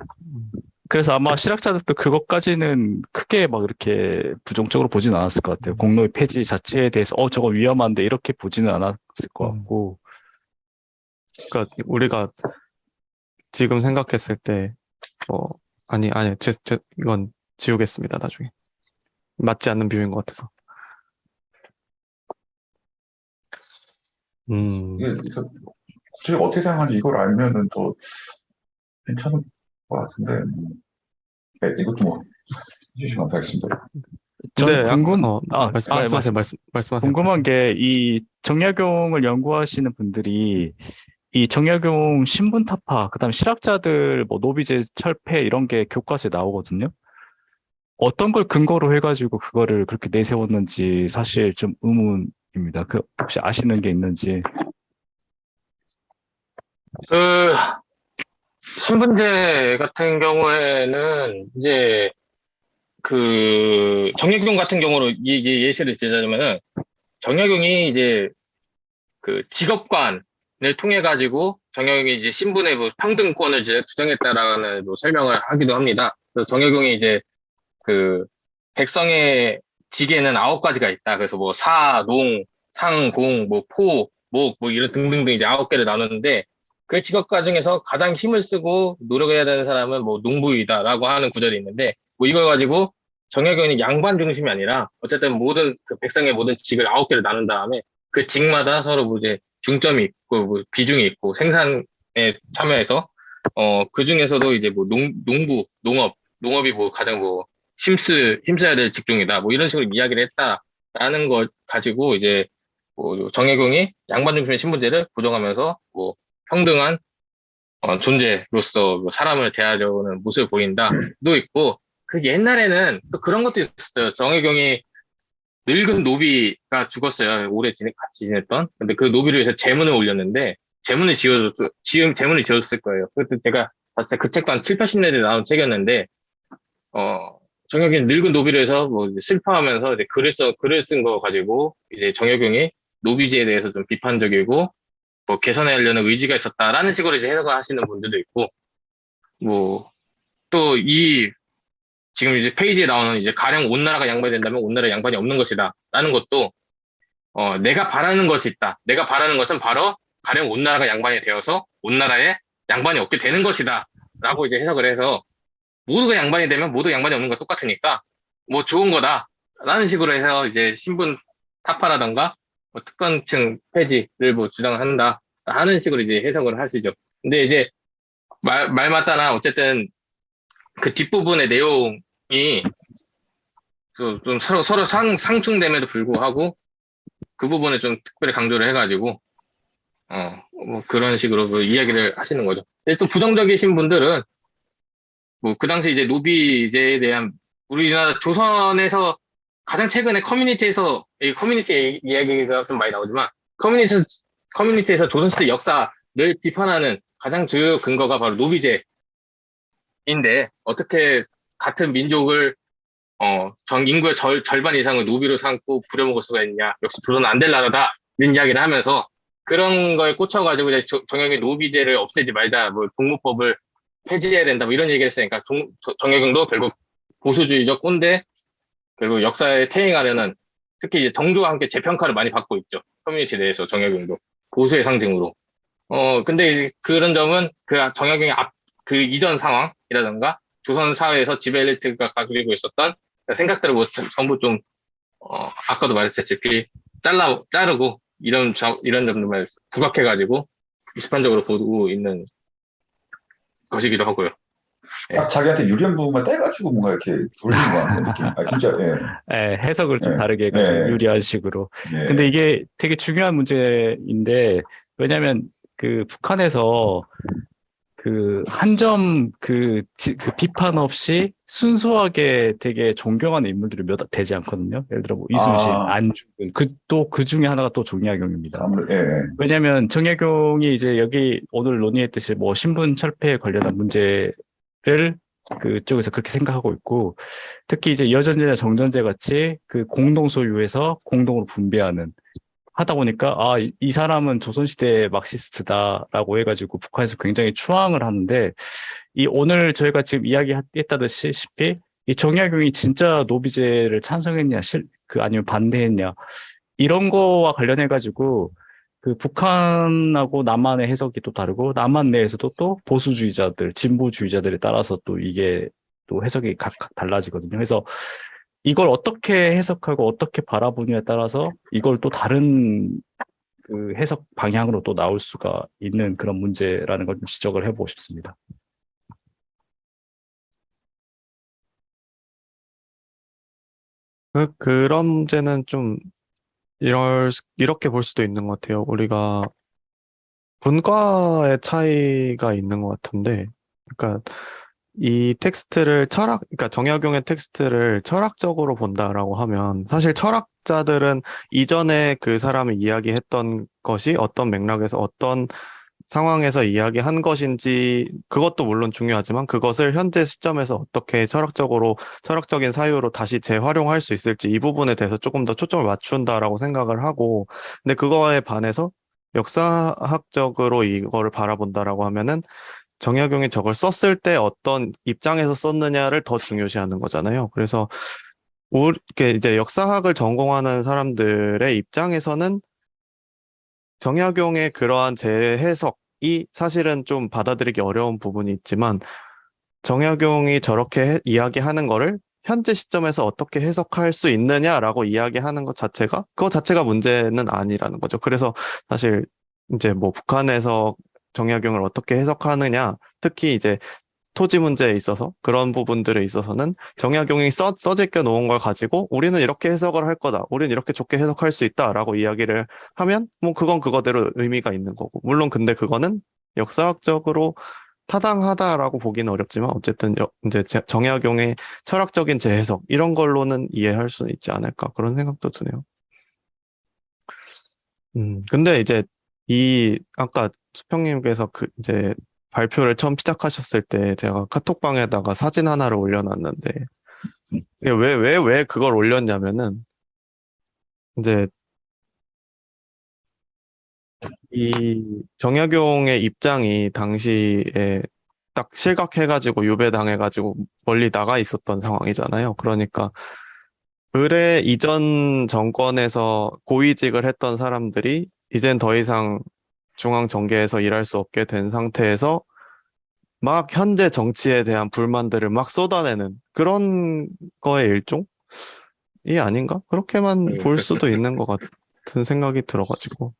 그래서 아마 실학자들도 그것까지는 크게 막 이렇게 부정적으로 보진 않았을 것 같아요. 공로의 폐지 자체에 대해서 저거 위험한데 이렇게 보지는 않았을 것 같고. 그러니까 우리가 지금 생각했을 때, 아니, 이건 지우겠습니다, 나중에. 맞지 않는 뷰인 것 같아서. 이게 그래서 구체적으로 어떻게 사용하는지 이걸 알면은 더 괜찮을 것 같은데 네, 이것도 뭐 해주시면 감사하겠습니다. 근데 저는 말씀하세요, 말씀하세요. 궁금한 게 이 정약용을 연구하시는 분들이 이 정약용 신분타파, 그다음 실학자들 뭐 노비제 철폐 이런 게 교과서에 나오거든요. 어떤 걸 근거로 해가지고 그거를 그렇게 내세웠는지 사실 좀 의문입니다. 그 혹시 아시는 게 있는지. 그 신분제 같은 경우에는 이제 그 정약용 같은 경우로 예시를 들자면은 정약용이 이제 그 직업관을 통해 가지고 정약용이 이제 신분의 뭐 평등권을 이제 주장했다라는 뭐 설명을 하기도 합니다. 그래서 정약용이 이제 그 백성의 직에는 9가지가 있다. 그래서 뭐 사, 농, 상, 공, 뭐 포, 목, 뭐 이런 등등등 이제 9개를 나눴는데 그 직업과 중에서 가장 힘을 쓰고 노력해야 되는 사람은 뭐 농부이다라고 하는 구절이 있는데 뭐 이걸 가지고 정약용은 양반 중심이 아니라 어쨌든 모든 그 백성의 모든 직을 9개를 나눈 다음에 그 직마다 서로 뭐 이제 중점이 있고 뭐 비중이 있고 생산에 참여해서 그 중에서도 이제 뭐 농부, 농업이 뭐 가장 뭐 힘써야 될 직종이다. 뭐 이런 식으로 이야기를 했다라는 걸 가지고 이제 뭐 정약용이 양반 중심의 신분제를 부정하면서 뭐 평등한 존재로서 뭐 사람을 대하려는 모습을 보인다도 있고 그 옛날에는 또 그런 것도 있었어요. 정약용이 늙은 노비가 죽었어요. 오래 같이 지냈던. 근데 그 노비를 위해서 재문을 올렸는데 재문을 지어줬을 거예요. 그때 제가 봤을 때 그 책도 한 7, 80년대에 나온 책이었는데 정약용이 늙은 노비를 해서 뭐 이제 슬퍼하면서 이제 글을 쓴 거 가지고 이제 정약용이 노비제에 대해서 좀 비판적이고 뭐 개선하려는 의지가 있었다라는 식으로 이제 해석을 하시는 분들도 있고 뭐 또 지금 이제 페이지에 나오는 이제 가령 온 나라가 양반이 된다면 온 나라에 양반이 없는 것이다라는 것도 내가 바라는 것이 있다. 내가 바라는 것은 바로 가령 온 나라가 양반이 되어서 온 나라에 양반이 없게 되는 것이다라고 이제 해석을 해서 모두가 양반이 되면 모두 양반이 없는 거 똑같으니까 뭐 좋은 거다라는 식으로 해서 이제 신분 타파라던가 뭐 특권층 폐지를 뭐 주장한다 하는 식으로 이제 해석을 하시죠. 근데 이제 말 맞다나 어쨌든 그 뒷부분의 내용이 좀 서로 상충됨에도 불구하고 그 부분을 좀 특별히 강조를 해가지고 뭐 그런 식으로 뭐 이야기를 하시는 거죠. 근데 또 부정적이신 분들은 뭐 그 당시 이제 노비제에 대한 우리나라 조선에서 가장 최근에 커뮤니티에서, 이 커뮤니티 이야기가 좀 많이 나오지만, 커뮤니티에서 조선시대 역사를 비판하는 가장 주요 근거가 바로 노비제인데, 어떻게 같은 민족을, 인구의 절반 이상을 노비로 삼고 부려먹을 수가 있냐. 역시 조선은 안 될 나라다. 이런 이야기를 하면서, 그런 거에 꽂혀가지고 이제 정약용 노비제를 없애지 말자, 뭐 동무법을 폐지해야 된다, 뭐 이런 얘기를 했으니까 정약용도 결국 보수주의적 꼰대, 그리고 역사에 퇴행하려는, 특히 이제 정조와 함께 재평가를 많이 받고 있죠. 커뮤니티 내에서 정약용도 보수의 상징으로. 근데 이제 그런 점은 그 정약용의 그 이전 상황이라던가 조선 사회에서 지배 엘리트가 가지고 있었던 생각들을 뭐 전부 좀 아까도 말했다시피 자르고 이런 점들만 부각해가지고 비판적으로 보고 있는 것이기도 하고요. 딱 자기한테 유리한 부분만 떼가지고 뭔가 이렇게 돌리는 것 같은 느낌. 진짜, 예, 예, 해석을 좀 예, 다르게 해가지고 예, 유리한 식으로. 예. 근데 이게 되게 중요한 문제인데, 왜냐면 그 북한에서 그 한 점 그 비판 없이 순수하게 되게 존경하는 인물들이 몇 되지 않거든요. 예를 들어 뭐 이순신, 아, 안중근, 그 중에 하나가 또 정약용입니다. 아무래도, 예, 예. 왜냐면 정약용이 이제 여기 오늘 논의했듯이 뭐 신분 철폐에 관련한 문제를 그쪽에서 그렇게 생각하고 있고, 특히 이제 여전제나 정전제 같이 그 공동 소유에서 공동으로 분배하는 하다 보니까 이 사람은 조선시대 막시스트다라고 해가지고 북한에서 굉장히 추앙을 하는데, 이 오늘 저희가 지금 이야기했다시피 이 정약용이 진짜 노비제를 찬성했냐 아니면 반대했냐 이런 거와 관련해가지고 그 북한하고 남한의 해석이 또 다르고, 남한 내에서도 또 보수주의자들, 진보주의자들에 따라서 또 이게 또 해석이 각각 달라지거든요. 그래서 이걸 어떻게 해석하고 어떻게 바라보느냐에 따라서 이걸 또 다른 그 해석 방향으로 또 나올 수가 있는 그런 문제라는 걸 좀 지적을 해보고 싶습니다. 그런 문제는 좀 이렇게 볼 수도 있는 것 같아요. 우리가 분과의 차이가 있는 것 같은데, 그러니까 이 텍스트를 그러니까 정약용의 텍스트를 철학적으로 본다라고 하면, 사실 철학자들은 이전에 그 사람이 이야기했던 것이 어떤 맥락에서 어떤 상황에서 이야기한 것인지, 그것도 물론 중요하지만 그것을 현재 시점에서 어떻게 철학적인 사유로 다시 재활용할 수 있을지, 이 부분에 대해서 조금 더 초점을 맞춘다라고 생각을 하고, 근데 그거에 반해서 역사학적으로 이거를 바라본다라고 하면은 정약용이 저걸 썼을 때 어떤 입장에서 썼느냐를 더 중요시하는 거잖아요. 그래서 이렇게 이제 역사학을 전공하는 사람들의 입장에서는 정약용의 그러한 재해석이 사실은 좀 받아들이기 어려운 부분이 있지만, 정약용이 저렇게 이야기하는 거를 현재 시점에서 어떻게 해석할 수 있느냐라고 이야기하는 그거 자체가 문제는 아니라는 거죠. 그래서 사실 이제 뭐 북한에서 정약용을 어떻게 해석하느냐, 특히 이제 토지 문제에 있어서 그런 부분들에 있어서는 정약용이 써제껴 놓은 걸 가지고 우리는 이렇게 해석을 할 거다, 우리는 이렇게 좋게 해석할 수 있다라고 이야기를 하면 뭐 그건 그거대로 의미가 있는 거고, 물론 근데 그거는 역사학적으로 타당하다라고 보기는 어렵지만 어쨌든 이제 정약용의 철학적인 재해석 이런 걸로는 이해할 수는 있지 않을까, 그런 생각도 드네요. 근데 이제 아까 수평님께서 이제 발표를 처음 시작하셨을 때 제가 카톡방에다가 사진 하나를 올려놨는데, 이게 왜 그걸 올렸냐면은, 이제 이 정약용의 입장이 당시에 딱 실각해가지고 유배당해가지고 멀리 나가 있었던 상황이잖아요. 그러니까 을의 이전 정권에서 고위직을 했던 사람들이 이젠 더 이상 중앙 정계에서 일할 수 없게 된 상태에서 막 현재 정치에 대한 불만들을 막 쏟아내는 그런 거의 일종이 아닌가? 그렇게만 볼 수도 있는 것 같은 생각이 들어가지고.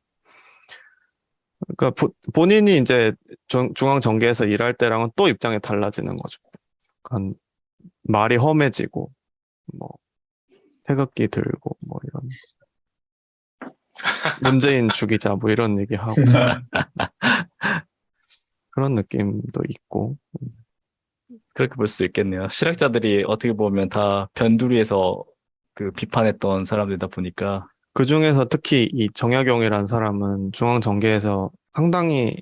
그러니까 본인이 이제 중앙 정계에서 일할 때랑은 또 입장이 달라지는 거죠. 약간 말이 험해지고, 뭐 태극기 들고 뭐 이런 문재인 죽이자 뭐 이런 얘기하고 그런 느낌도 있고. 그렇게 볼 수 있겠네요. 실학자들이 어떻게 보면 다 변두리에서 그 비판했던 사람들이다 보니까. 그 중에서 특히 이 정약용이라는 사람은 중앙정계에서 상당히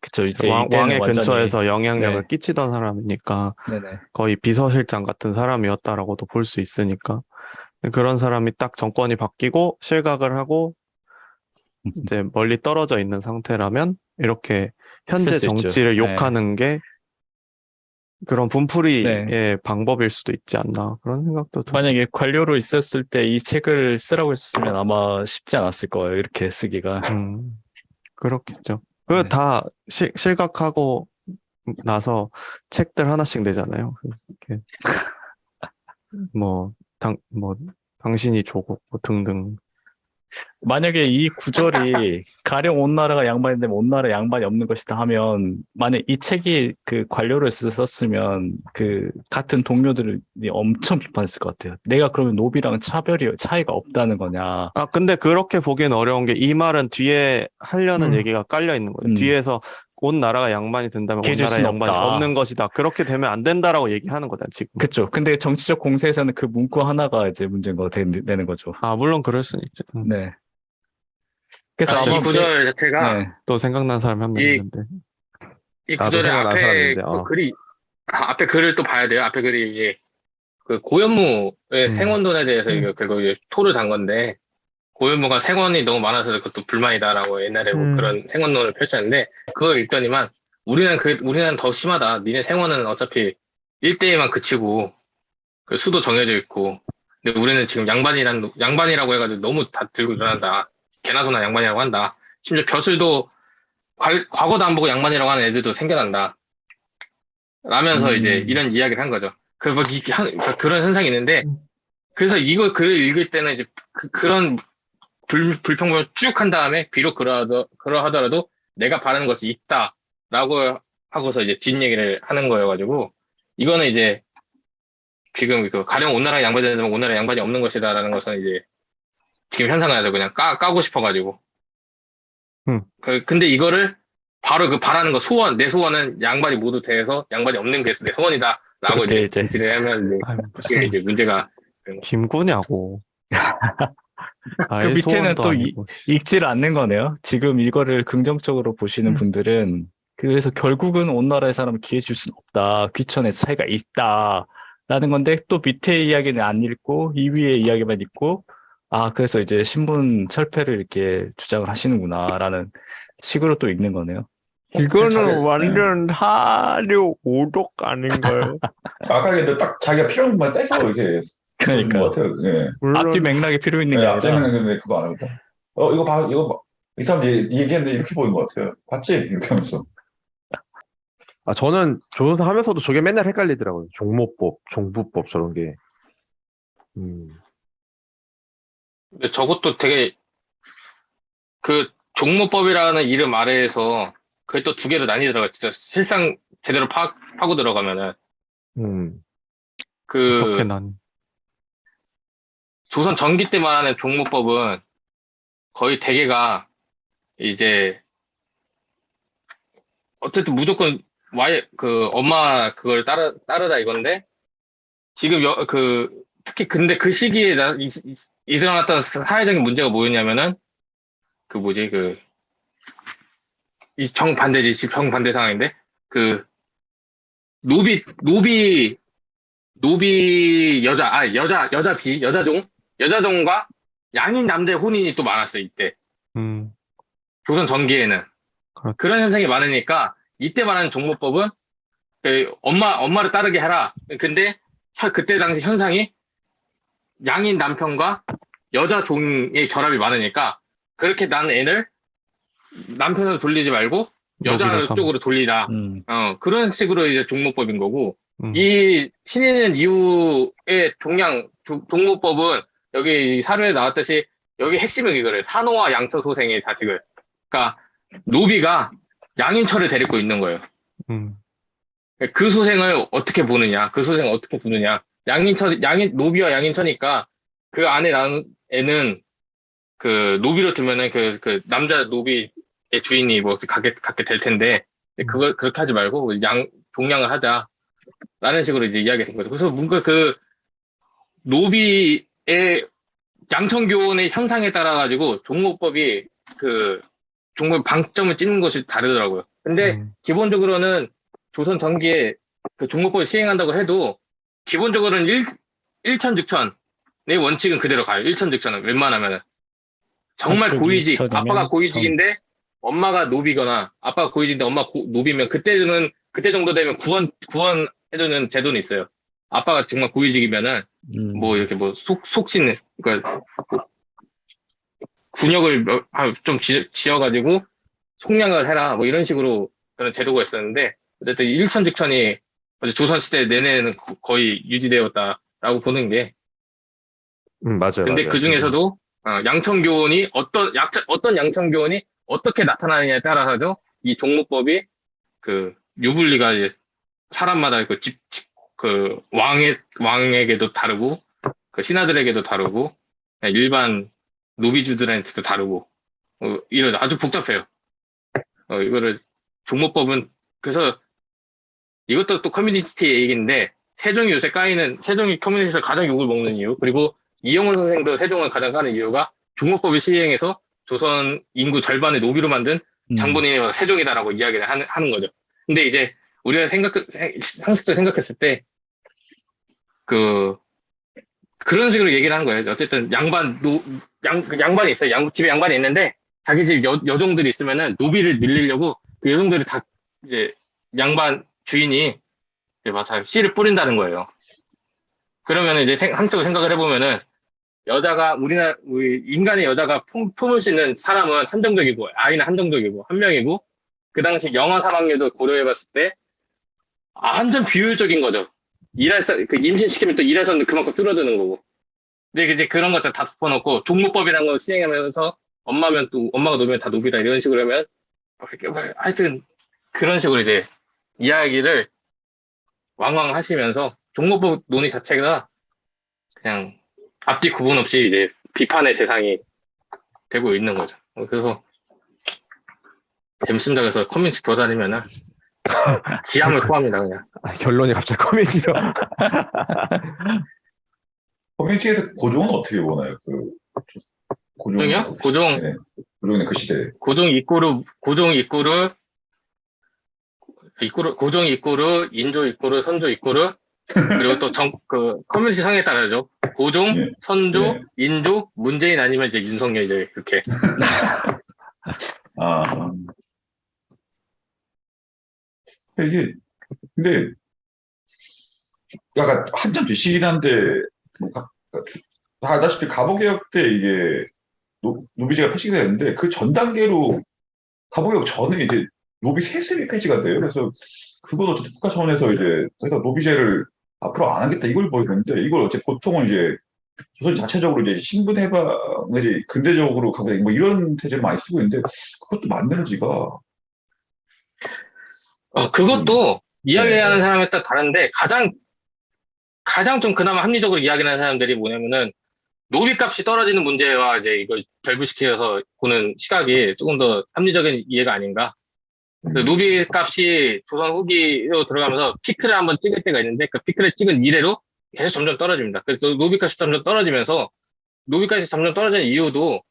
그쵸, 이제 왕, 이때는 왕의 완전히. 근처에서 영향력을 네. 끼치던 사람이니까 네네. 거의 비서실장 같은 사람이었다라고도 볼 수 있으니까 그런 사람이 딱 정권이 바뀌고 실각을 하고 이제 멀리 떨어져 있는 상태라면 이렇게 쓸 현재 수 있죠. 정치를 네. 욕하는 게 그런 분풀이의 네. 방법일 수도 있지 않나 그런 생각도 듭니다. 만약에 관료로 있었을 때 이 책을 쓰라고 했으면 아마 쉽지 않았을 거예요. 이렇게 쓰기가. 그렇겠죠. 네. 그 다 실각하고 나서 책들 하나씩 내잖아요. 이렇게 뭐 당신이 조국 뭐 등등. 만약에 이 구절이 가령 온 나라가 양반이 되면 온 나라 양반이 없는 것이다 하면, 만약 이 책이 그 관료를 썼으면 그 같은 동료들이 엄청 비판했을 것 같아요. 내가 그러면 노비랑 차이가 없다는 거냐. 아, 근데 그렇게 보기엔 어려운 게 이 말은 뒤에 하려는 음. 얘기가 깔려 있는 거예요. 음. 뒤에서 온 나라가 양반이 된다면 온 해줄 나라의 수는 양반이 없다. 없는 것이다. 그렇게 되면 안 된다라고 얘기하는 거잖아, 지금. 그쵸. 근데 정치적 공세에서는 그 문구 하나가 이제 문제인 거 되는 거죠. 아, 물론 그럴 수는 있죠. 네. 그래서 갑자기 아마 이 구절 자체가 네. 또 생각난 사람이 한 명 이- 있는데. 이 나도 구절의 생각난 앞에 사람인데, 그 글이 앞에 글을 또 봐야 돼요. 앞에 글이 이제 그 고현무의 생원론에 대해서 이거 결국 이제 토를 단 건데, 고현무가 생원이 너무 많아서 그것도 불만이다라고 옛날에 뭐 그런 생원론을 펼쳤는데, 그거 읽더니만 우리는 더 심하다. 니네 생원은 어차피 1대1만 그치고 그 수도 정해져 있고, 근데 우리는 지금 양반이라고 해가지고 너무 다 들고 일어난다. 개나 소나 양반이라고 한다. 심지어 벼슬도 과거도 안 보고 양반이라고 하는 애들도 생겨난다. 라면서 이제 이런 이야기를 한 거죠. 그래서 그런 현상이 있는데, 그래서 이거 글을 읽을 때는 이제 그런 불평불만 쭉 한 다음에, 비록 그러하더라도 내가 바라는 것이 있다라고 하고서 이제 뒷얘기를 하는 거여가지고, 이거는 이제 지금 가령 온 나라 양반이 되면 온 나라 양반이 없는 것이다라는 것은 이제 지금 현상을 아주 그냥 까고 싶어가지고. 근데 이거를 바로 그 바라는 거 내 소원은 양반이 모두 돼서 양반이 없는 게 내 소원이다라고 그렇게 이제 이제. 지를 하면 아유, 그게 무슨 이제 문제가. 김구냐고. 그 아예 밑에는 소원도 또 아니고. 읽지를 않는 거네요. 지금 이거를 긍정적으로 보시는 분들은, 그래서 결국은 온 나라의 사람을 기회 줄 수는 없다. 귀천의 차이가 있다. 라는 건데, 또 밑에 이야기는 안 읽고, 이 위에 이야기만 읽고, 아, 그래서 이제 신분 철폐를 이렇게 주장을 하시는구나. 라는 식으로 또 읽는 거네요. 이거는 완전 사료 오독 아닌가요? 아까 얘기했던 딱 자기가 필요한 것만 떼서 이렇게 보는 것 그러니까. 같아요. 예. 앞뒤 물론 맥락이 필요 있는 게 네, 앞에 아니라. 있는 건데 그거 안 하거든. 이거 봐, 이거 봐. 이 사람 얘기했는데 이렇게 보는 것 같아요. 봤지? 이렇게 하면서. 저는 조선사 하면서도 저게 맨날 헷갈리더라고요. 종모법, 종부법 저런 게. 근데 저것도 되게 그 종모법이라는 이름 아래에서 그게 또 두 개로 나뉘더라고요. 진짜 실상 제대로 파고 들어가면은 어떻게 그 난. 조선 전기 때 말하는 종모법은 거의 대개가 이제 어쨌든 무조건 엄마 그걸 따르다 이건데, 지금 특히 근데 그 시기에 일어났던 사회적인 문제가 뭐였냐면은 이 정반대 상황인데, 노비 여자종과 양인 남자의 혼인이 또 많았어요, 이때. 조선 전기에는. 그렇죠. 그런 현상이 많으니까, 이때 말하는 종모법은 엄마를 따르게 해라. 근데 그때 당시 현상이 양인 남편과 여자 종의 결합이 많으니까, 그렇게 난 애를 남편으로 돌리지 말고 여자 노비로 쪽으로 돌리라. 그런 식으로 이제 종모법인 거고, 이 신인 이후의 종모법은 여기 사료에 나왔듯이 여기 핵심은 이거를 산호와 양처 소생의 자식을, 그러니까 노비가 양인처를 데리고 있는 거예요. 그 소생을 어떻게 보느냐, 그 소생을 어떻게 두느냐. 노비와 양인처니까 그 안에 낳은 애는 그 노비로 두면은 그 남자 노비의 주인이 뭐 갖게 될 텐데, 그걸 그렇게 하지 말고 종양을 하자. 라는 식으로 이제 이야기가 된 거죠. 그래서 뭔가 그 노비의 양천교원의 형상에 따라 가지고 종목법이 그 종목 방점을 찍는 것이 다르더라고요. 근데 기본적으로는 조선 전기에 그 종목법을 시행한다고 해도 기본적으로는 일천즉천의 원칙은 그대로 가요. 일천즉천은 웬만하면은 정말 한쪽 고위직, 이천이면 아빠가 고위직인데 엄마가 노비거나 아빠가 고위직인데 엄마가 노비면 그때 정도 되면 구원 해주는 제도는 있어요. 아빠가 정말 고위직이면은 뭐 이렇게 뭐 속신 그러니까 군역을 좀 지어가지고 속량을 해라 뭐 이런 식으로 그런 제도가 있었는데 어쨌든 일천즉천이 조선시대 내내는 거의 유지되었다라고 보는 게 맞아요, 근데 맞아요. 그 중에서도 양천교원이 어떤 양천교원이 어떻게 나타나느냐에 따라서죠 이 종목법이 그 유불리가 이제 사람마다 그 왕에게도 다르고 그 신하들에게도 다르고 일반 노비주들한테도 다르고 이런 아주 복잡해요. 이거를 종목법은 그래서 이것도 또 커뮤니티 얘기인데 세종이 요새 세종이 커뮤니티에서 가장 욕을 먹는 이유 그리고 이영훈 선생도 세종을 가장 까는 이유가 종목법을 시행해서 조선 인구 절반의 노비로 만든 장본인이 세종이다라고 이야기를 하는 거죠. 근데 이제 우리가 상식적으로 생각했을 때 그런 식으로 얘기를 하는 거예요. 어쨌든 양반이 있어요. 집에 양반이 있는데 자기 집 여종들이 있으면은 노비를 늘리려고 그 여종들이 다 이제 양반 주인이 다 씨를 뿌린다는 거예요. 그러면 이제 상식적으로 생각을 해보면은 우리 인간의 여자가 품을 수 있는 사람은 한정적이고 아이는 한정적이고 한 명이고 그 당시 영아 사망률도 고려해봤을 때 완전 비효율적인 거죠. 임신시키면 또 일할 사람도 그만큼 줄어드는 거고. 근데 이제 그런 것을 다 덮어놓고 종목법이라는 걸 시행하면서 엄마가 노비면 다 노비다 이런 식으로 하면 하여튼 그런 식으로 이제 이야기를 왕왕 하시면서 종목법 논의 자체가 그냥 앞뒤 구분 없이 이제 비판의 대상이 되고 있는 거죠. 그래서 재밌습니다. 그래서 커뮤니티 교다니면은 지함을 토합니다 그냥. 결론이 갑자기 커뮤니티로. 커뮤니티에서 고종은 어떻게 보나요? 고종이요? 고종. 네, 고종의 그 시대. 고종 이꼬르, 인조 이꼬르, 선조 이꼬르, 그리고 또 커뮤니티 상에 따라죠. 고종, 예. 선조, 예. 인조, 문재인 아니면 이제 윤석열 이제 이렇게. 근데 약간 한참 뒤시긴 한데 다 아다시피 갑오개혁 때 이게 노비제가 폐지가 됐는데 그 전 단계로 갑오개혁 전에 이제 노비 세습이 폐지가 돼요. 그래서 그건 어쨌든 국가 차원에서 이제 그래서 노비제를 앞으로 안 하겠다 이걸 보이는데 이걸 어째 보통은 이제 조선 자체적으로 이제 신분 해방을 근대적으로 가고 뭐 이런 태제를 많이 쓰고 있는데 그것도 맞는지가 그것도 이야기하는 사람에 따라 다른데 가장 좀 그나마 합리적으로 이야기하는 사람들이 뭐냐면은 노비값이 떨어지는 문제와 이제 이걸 결부시켜서 보는 시각이 조금 더 합리적인 이해가 아닌가. 노비값이 조선 후기로 들어가면서 피크를 한번 찍을 때가 있는데 그 피크를 찍은 이래로 계속 점점 떨어집니다. 그래서 노비값이 점점 떨어지면서 노비값이 점점 떨어지는 이유도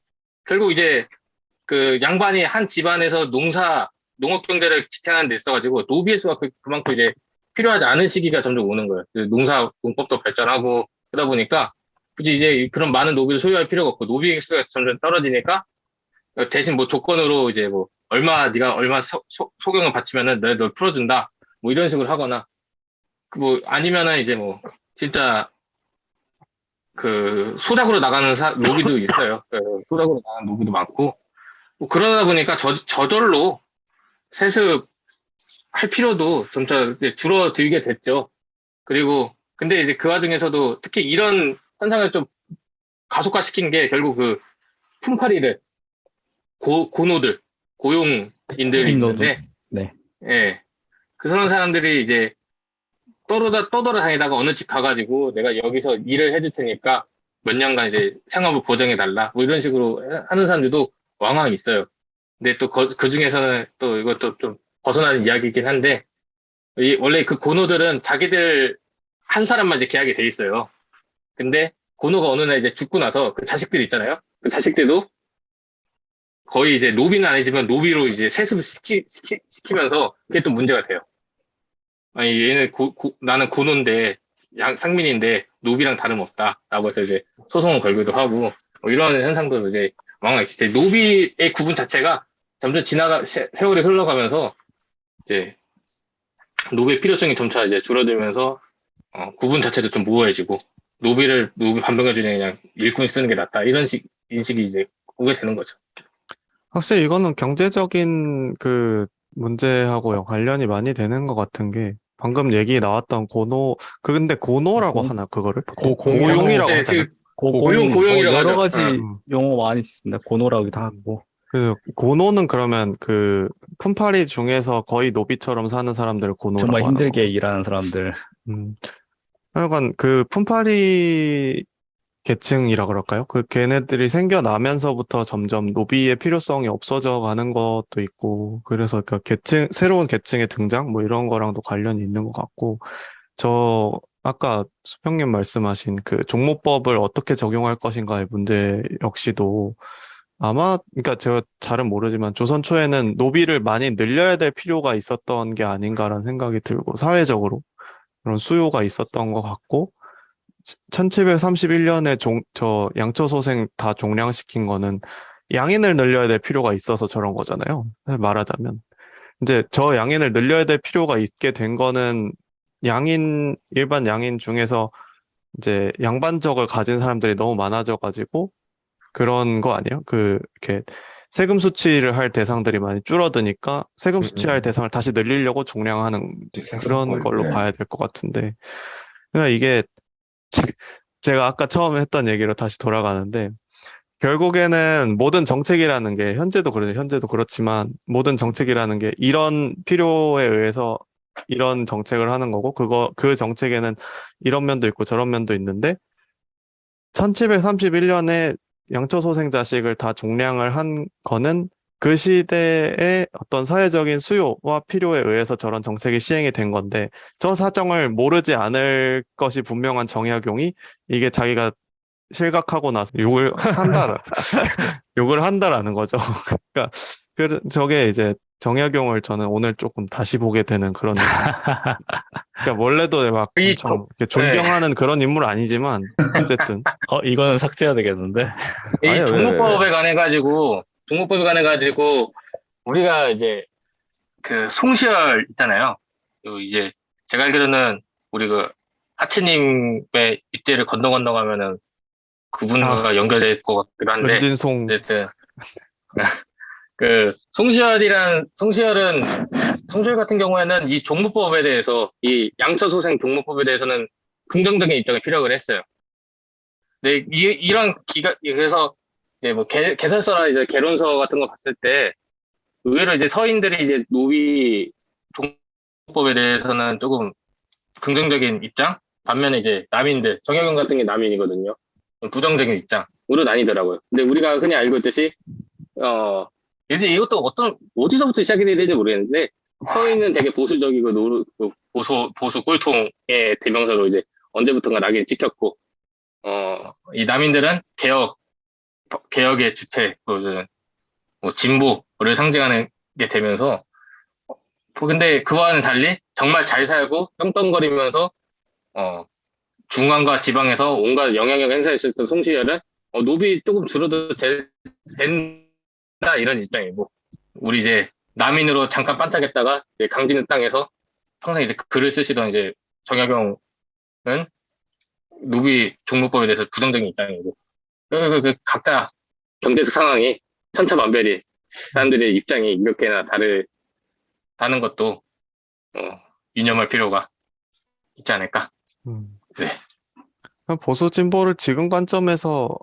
결국 이제 그 양반이 한 집안에서 농업 경제를 지탱하는 데 있어가지고 노비의 수가 그만큼 이제 필요하지 않은 시기가 점점 오는 거예요. 농법도 발전하고 그러다 보니까 굳이 이제 그런 많은 노비를 소유할 필요가 없고 노비의 수가 점점 떨어지니까 대신 뭐 조건으로 이제 뭐 네가 얼마 소경을 바치면은 널 풀어준다 뭐 이런 식으로 하거나 뭐 아니면은 이제 뭐 진짜 그 소작으로 나가는 노비도 있어요. 소작으로 나가는 노비도 많고 뭐 그러다 보니까 저절로 세습 할 필요도 점차 줄어들게 됐죠. 그리고 근데 이제 그 와중에서도 특히 이런 현상을 좀 가속화시킨 게 결국 그 품팔이들 고노들 고용인들이 있는데 네. 예. 그런 사람들이 이제 떠돌아다니다가 어느 집 가가지고 내가 여기서 일을 해줄 테니까 몇 년간 이제 생업을 보장해달라 뭐 이런 식으로 하는 사람들도 왕왕 있어요. 근데 또 그 중에서는 또 이것도 좀 벗어나는 이야기이긴 한데 원래 그 고노들은 자기들 한 사람만 이제 계약이 돼 있어요. 근데 고노가 어느 날 이제 죽고 나서 그 자식들 있잖아요. 그 자식들도 거의 이제 노비는 아니지만 노비로 이제 세습을 시키면서 그게 또 문제가 돼요. 아니, 얘는 나는 고노인데, 상민인데, 노비랑 다름없다. 라고 해서 이제 소송을 걸기도 하고, 뭐 이런 현상도 이제 왕왕 있지. 노비의 구분 자체가 점점 세월이 흘러가면서, 이제, 노비의 필요성이 점차 이제 줄어들면서, 구분 자체도 좀 모호해지고, 노비 반병해주냐, 그냥 일꾼 쓰는 게 낫다. 이런 인식이 이제 오게 되는 거죠. 확실히 이거는 경제적인 그 문제하고 관련이 많이 되는 것 같은 게 방금 얘기 나왔던 근데 고노라고 하나 그거를? 고용이라고 네, 하잖아요. 고용이라고 여러 하죠. 가지 응. 용어 많이 있습니다. 고노라고도 하고. 그 고노는 그러면 그 품팔이 중에서 거의 노비처럼 사는 사람들을 고노라고 정말 하는 힘들게 거고. 일하는 사람들. 하여간 그 품팔이 계층이라 그럴까요? 그 걔네들이 생겨나면서부터 점점 노비의 필요성이 없어져 가는 것도 있고, 그래서 그 새로운 계층의 등장? 뭐 이런 거랑도 관련이 있는 것 같고, 아까 수평님 말씀하신 그 종목법을 어떻게 적용할 것인가의 문제 역시도 아마, 그러니까 제가 잘은 모르지만 조선 초에는 노비를 많이 늘려야 될 필요가 있었던 게 아닌가라는 생각이 들고, 사회적으로 그런 수요가 있었던 것 같고, 1731년에 양초소생 다 종량시킨 거는 양인을 늘려야 될 필요가 있어서 저런 거잖아요. 말하자면. 이제 저 양인을 늘려야 될 필요가 있게 된 거는 일반 양인 중에서 이제 양반적을 가진 사람들이 너무 많아져가지고 그런 거 아니에요? 이렇게 세금 수치를 할 대상들이 많이 줄어드니까 세금 수치할 대상을 다시 늘리려고 종량하는 그런 걸로 네. 봐야 될 것 같은데. 그러니까 이게 제가 아까 처음에 했던 얘기로 다시 돌아가는데, 결국에는 모든 정책이라는 게, 현재도 그렇지만, 모든 정책이라는 게 이런 필요에 의해서 이런 정책을 하는 거고, 그 정책에는 이런 면도 있고 저런 면도 있는데, 1731년에 양초소생 자식을 다 종량을 한 거는 그 시대의 어떤 사회적인 수요와 필요에 의해서 저런 정책이 시행이 된 건데, 저 사정을 모르지 않을 것이 분명한 정약용이 이게 자기가 실각하고 나서 욕을 한다라는 거죠. 그러니까 저게 이제 정약용을 저는 오늘 조금 다시 보게 되는 그런 느낌. 그러니까 원래도 막 엄청 이렇게 존경하는 그런 인물 아니지만 어쨌든 이거는 삭제해야 되겠는데. 이 아니요, 종목법에 관해 가지고 우리가 이제 그 송시열 있잖아요. 이제 제가 알기로는 우리 그 하치님의 윗대를 건너 가면은 그분과 연결될 것 같기도 한데, 은진송 어쨌든 그 송시열 같은 경우에는 이 종목법에 대해서, 이 양처소생 종목법에 대해서는 긍정적인 입장을 피력을 했어요. 근데 그래서 이제 뭐 개설서나 이제 개론서 같은 거 봤을 때 의외로 이제 서인들이 이제 노비 종목법에 대해서는 조금 긍정적인 입장, 반면에 이제 남인들, 정약용 같은 게 남인이거든요. 부정적인 입장으로 나뉘더라고요. 근데 우리가 흔히 알고 있듯이 이제 이것도 어디서부터 시작이 돼야 될지 모르겠는데, 서인은 되게 보수적이고 보수 꼴통의 대명사로 이제 언제부턴가 낙인을 찍혔고, 이 남인들은 개혁의 주체, 뭐 진보를 상징하는 게 되면서, 근데 그와는 달리 정말 잘 살고 떵떵거리면서 중앙과 지방에서 온갖 영향력 행사할 수 있던 송시열은 노비 조금 줄어도 된다, 이런 입장이고, 우리 이제 남인으로 잠깐 반짝했다가 이제 강진의 땅에서 평생 이제 글을 쓰시던 이제 정약용은 노비 종목법에 대해서 부정적인 입장이고, 그 각자 경제적 상황이 천차만별이, 사람들의 입장이 이렇게나 다른 것도 유념할 필요가 있지 않을까. 네. 보수 진보를 지금 관점에서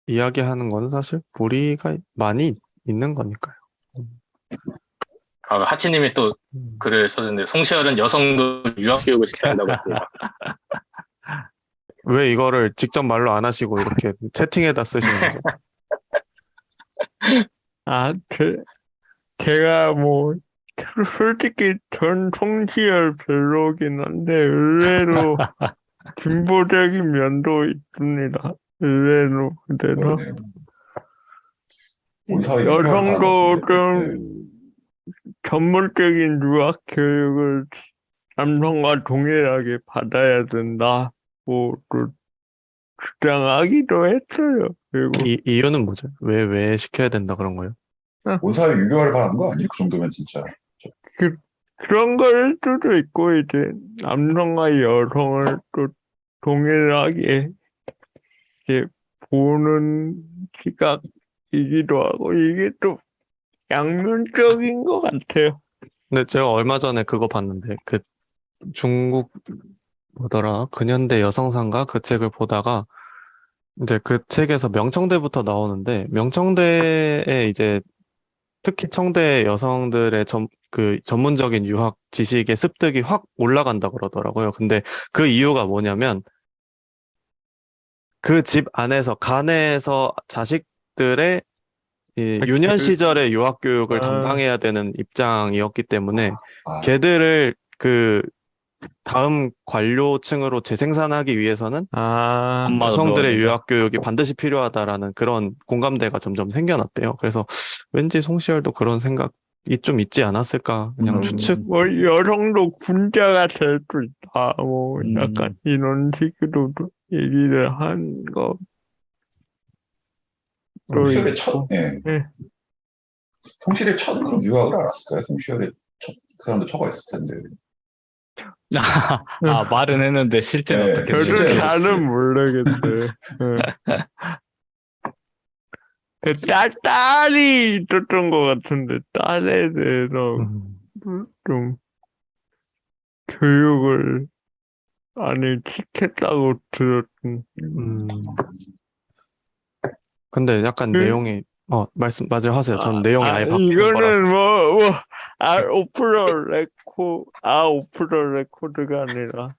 이야기하는 거는 사실 무리가 많이 있는 거니까요. 하치님이 또 글을 써줬는데, 송시열은 여성도 유학교육을 시켜야 한다고 했습니다. 왜 이거를 직접 말로 안 하시고 이렇게 채팅에다 쓰시는 거죠? 걔가 뭐 솔직히 전 송시열 별로긴 한데 의외로 진보적인 면도 있습니다. 의외로 그래서 그러네요. 우리 사회 유교를 다 여성도 놓치게. 좀 전문적인 유학 교육을 남성과 동일하게 받아야 된다고 또 주장하기도 했어요. 그리고 이유는 뭐죠? 왜 시켜야 된다 그런 거예요? 우리 사회 유교화를 바라는 거 아니에요? 그 정도면 진짜. 그런 걸 수도 있고 이제 남성과 여성을 또 동일하게 이렇게 보는 시각이기도 하고 이게 또 양면적인 것 같아요. 근데 제가 얼마 전에 그거 봤는데 그 중국 뭐더라? 근현대 여성상가 그 책을 보다가 이제 그 책에서 명청대부터 나오는데 명청대에 이제 특히 청대 여성들의 그 전문적인 유학 지식의 습득이 확 올라간다 그러더라고요. 근데 그 이유가 뭐냐면 그 집 안에서 간에서 자식들의 이 유년 시절의 유학 교육을 아. 담당해야 되는 입장이었기 때문에 아, 걔들을 그 다음 관료층으로 재생산하기 위해서는 엄마도 여성들의 넣어야 유학 교육이 반드시 필요하다라는 그런 공감대가 점점 생겨났대요. 그래서 왠지 송시열도 그런 생각이 좀 있지 않았을까 그냥 추측. 뭐 여성도 군자가 될 수 있다. 뭐 약간 이런 식으로 얘기를 한 거. 또 송시열의 있고. 예. 예. 송시열의 첫 그럼 유학을 알았을까요? 송시열의 그 사람도 처가 있을 텐데. 아, 말은 했는데 실제는 네, 어떻게 저도 실제로 될지. 잘은 모르겠어요. 예. 딸이 있었던 것 같은데 딸에 대해서 좀 교육을 아니 시켰다고 들었던. 근데 약간 그- 내용이 맞아요 하세요. 전 내용이 아예 바뀌는 이거는 거라서. 오프 더 레코드가 아니라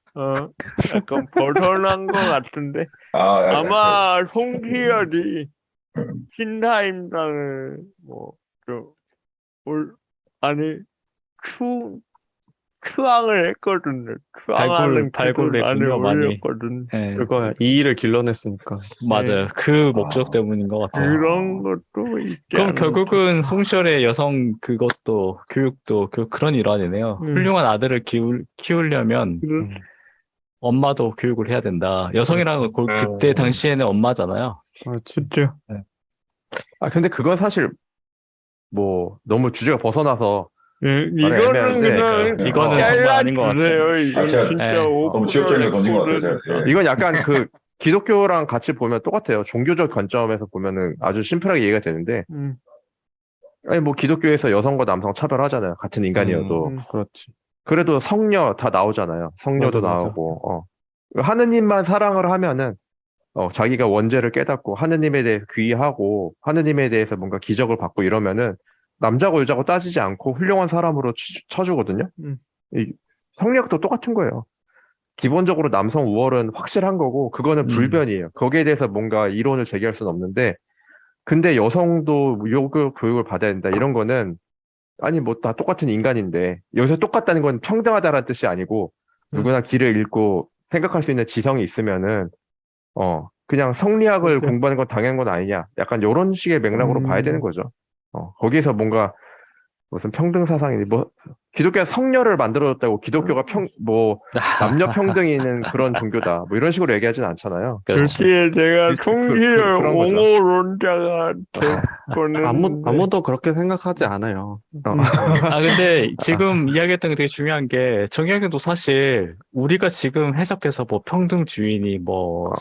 약간 벗어난 것 같은데 아, 약간 아마 송시열이 신사임당을 아니 추 추앙을 했거든요. 추앙하는 발굴을 글을 많이 했군요, 많이. 올렸거든. 예, 그거야 이 일을 길러냈으니까. 맞아요. 그 목적 때문인 것 같아요. 그런 것도 있지 그럼 않을까. 결국은 송시열의 여성 그것도 교육도 그런 일환이네요. 훌륭한 아들을 키우려면 그런- 엄마도 교육을 해야 된다. 여성이라는 건 그때 당시에는 엄마잖아요. 그렇지. 그렇죠. 근데 그건 사실 뭐 너무 주제가 벗어나서 예, 말이 이거는 애매한데, 그냥 이거는 정말 아닌 것 같아요. 잘라주세요. 이건 제가 진짜 예. 너무 지역적인 거 던진 것 같아요. 오프더 제가. 예. 이건 약간 그 기독교랑 같이 보면 똑같아요. 종교적 관점에서 보면은 아주 심플하게 이해가 되는데, 아니 뭐 기독교에서 여성과 남성 차별하잖아요. 같은 인간이어도. 그렇지. 그래도 성녀 다 나오잖아요. 성녀도 맞아, 맞아. 나오고, 하느님만 사랑을 하면은, 자기가 원죄를 깨닫고 하느님에 대해 귀의하고 하느님에 대해서 뭔가 기적을 받고 이러면은 남자고 여자고 따지지 않고 훌륭한 사람으로 쳐주거든요. 이 성리학도 똑같은 거예요. 기본적으로 남성 우월은 확실한 거고 그거는 불변이에요. 거기에 대해서 뭔가 이론을 제기할 수는 없는데 근데 여성도 유교 교육을 받아야 된다 이런 거는 아니 뭐 다 똑같은 인간인데 여기서 똑같다는 건 평등하다라는 뜻이 아니고 누구나 길을 잃고 생각할 수 있는 지성이 있으면은 그냥 성리학을 그렇죠. 공부하는 건 당연한 건 아니냐. 약간 이런 식의 맥락으로 봐야 되는 거죠. 거기서 뭔가 무슨 평등 사상이 뭐 기독교가 성녀를 만들어줬다고 기독교가 남녀 평등이 있는 그런 종교다. 뭐 이런 식으로 얘기하진 않잖아요. 그렇죠. 여기에 제가 송시열 그런 거죠. 옹호론자가 될 거는 아무도 그렇게 생각하지 않아요. 근데 지금 이야기했던 게 되게 중요한 게 정약용도 사실 우리가 지금 해석해서 뭐 평등주의니 뭐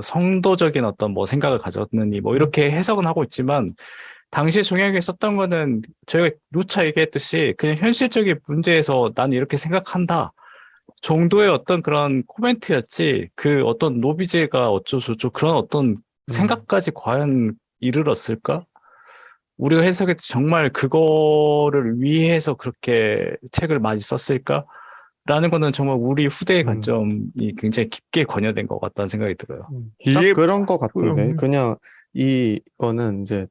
성도적인 어떤 뭐 생각을 가졌느니 뭐 이렇게 해석은 하고 있지만 당시 정약용이 썼던 거는 저희가 누차 얘기했듯이 그냥 현실적인 문제에서 난 이렇게 생각한다 정도의 어떤 그런 코멘트였지 그 어떤 노비제가 어쩌고저쩌고 그런 어떤 생각까지 과연 이르렀을까? 우리가 해석했지 정말 그거를 위해서 그렇게 책을 많이 썼을까? 라는 거는 정말 우리 후대의 관점이 굉장히 깊게 관여된 것 같다는 생각이 들어요. 딱 이게 그런 거 같은데 그냥 이거는 이제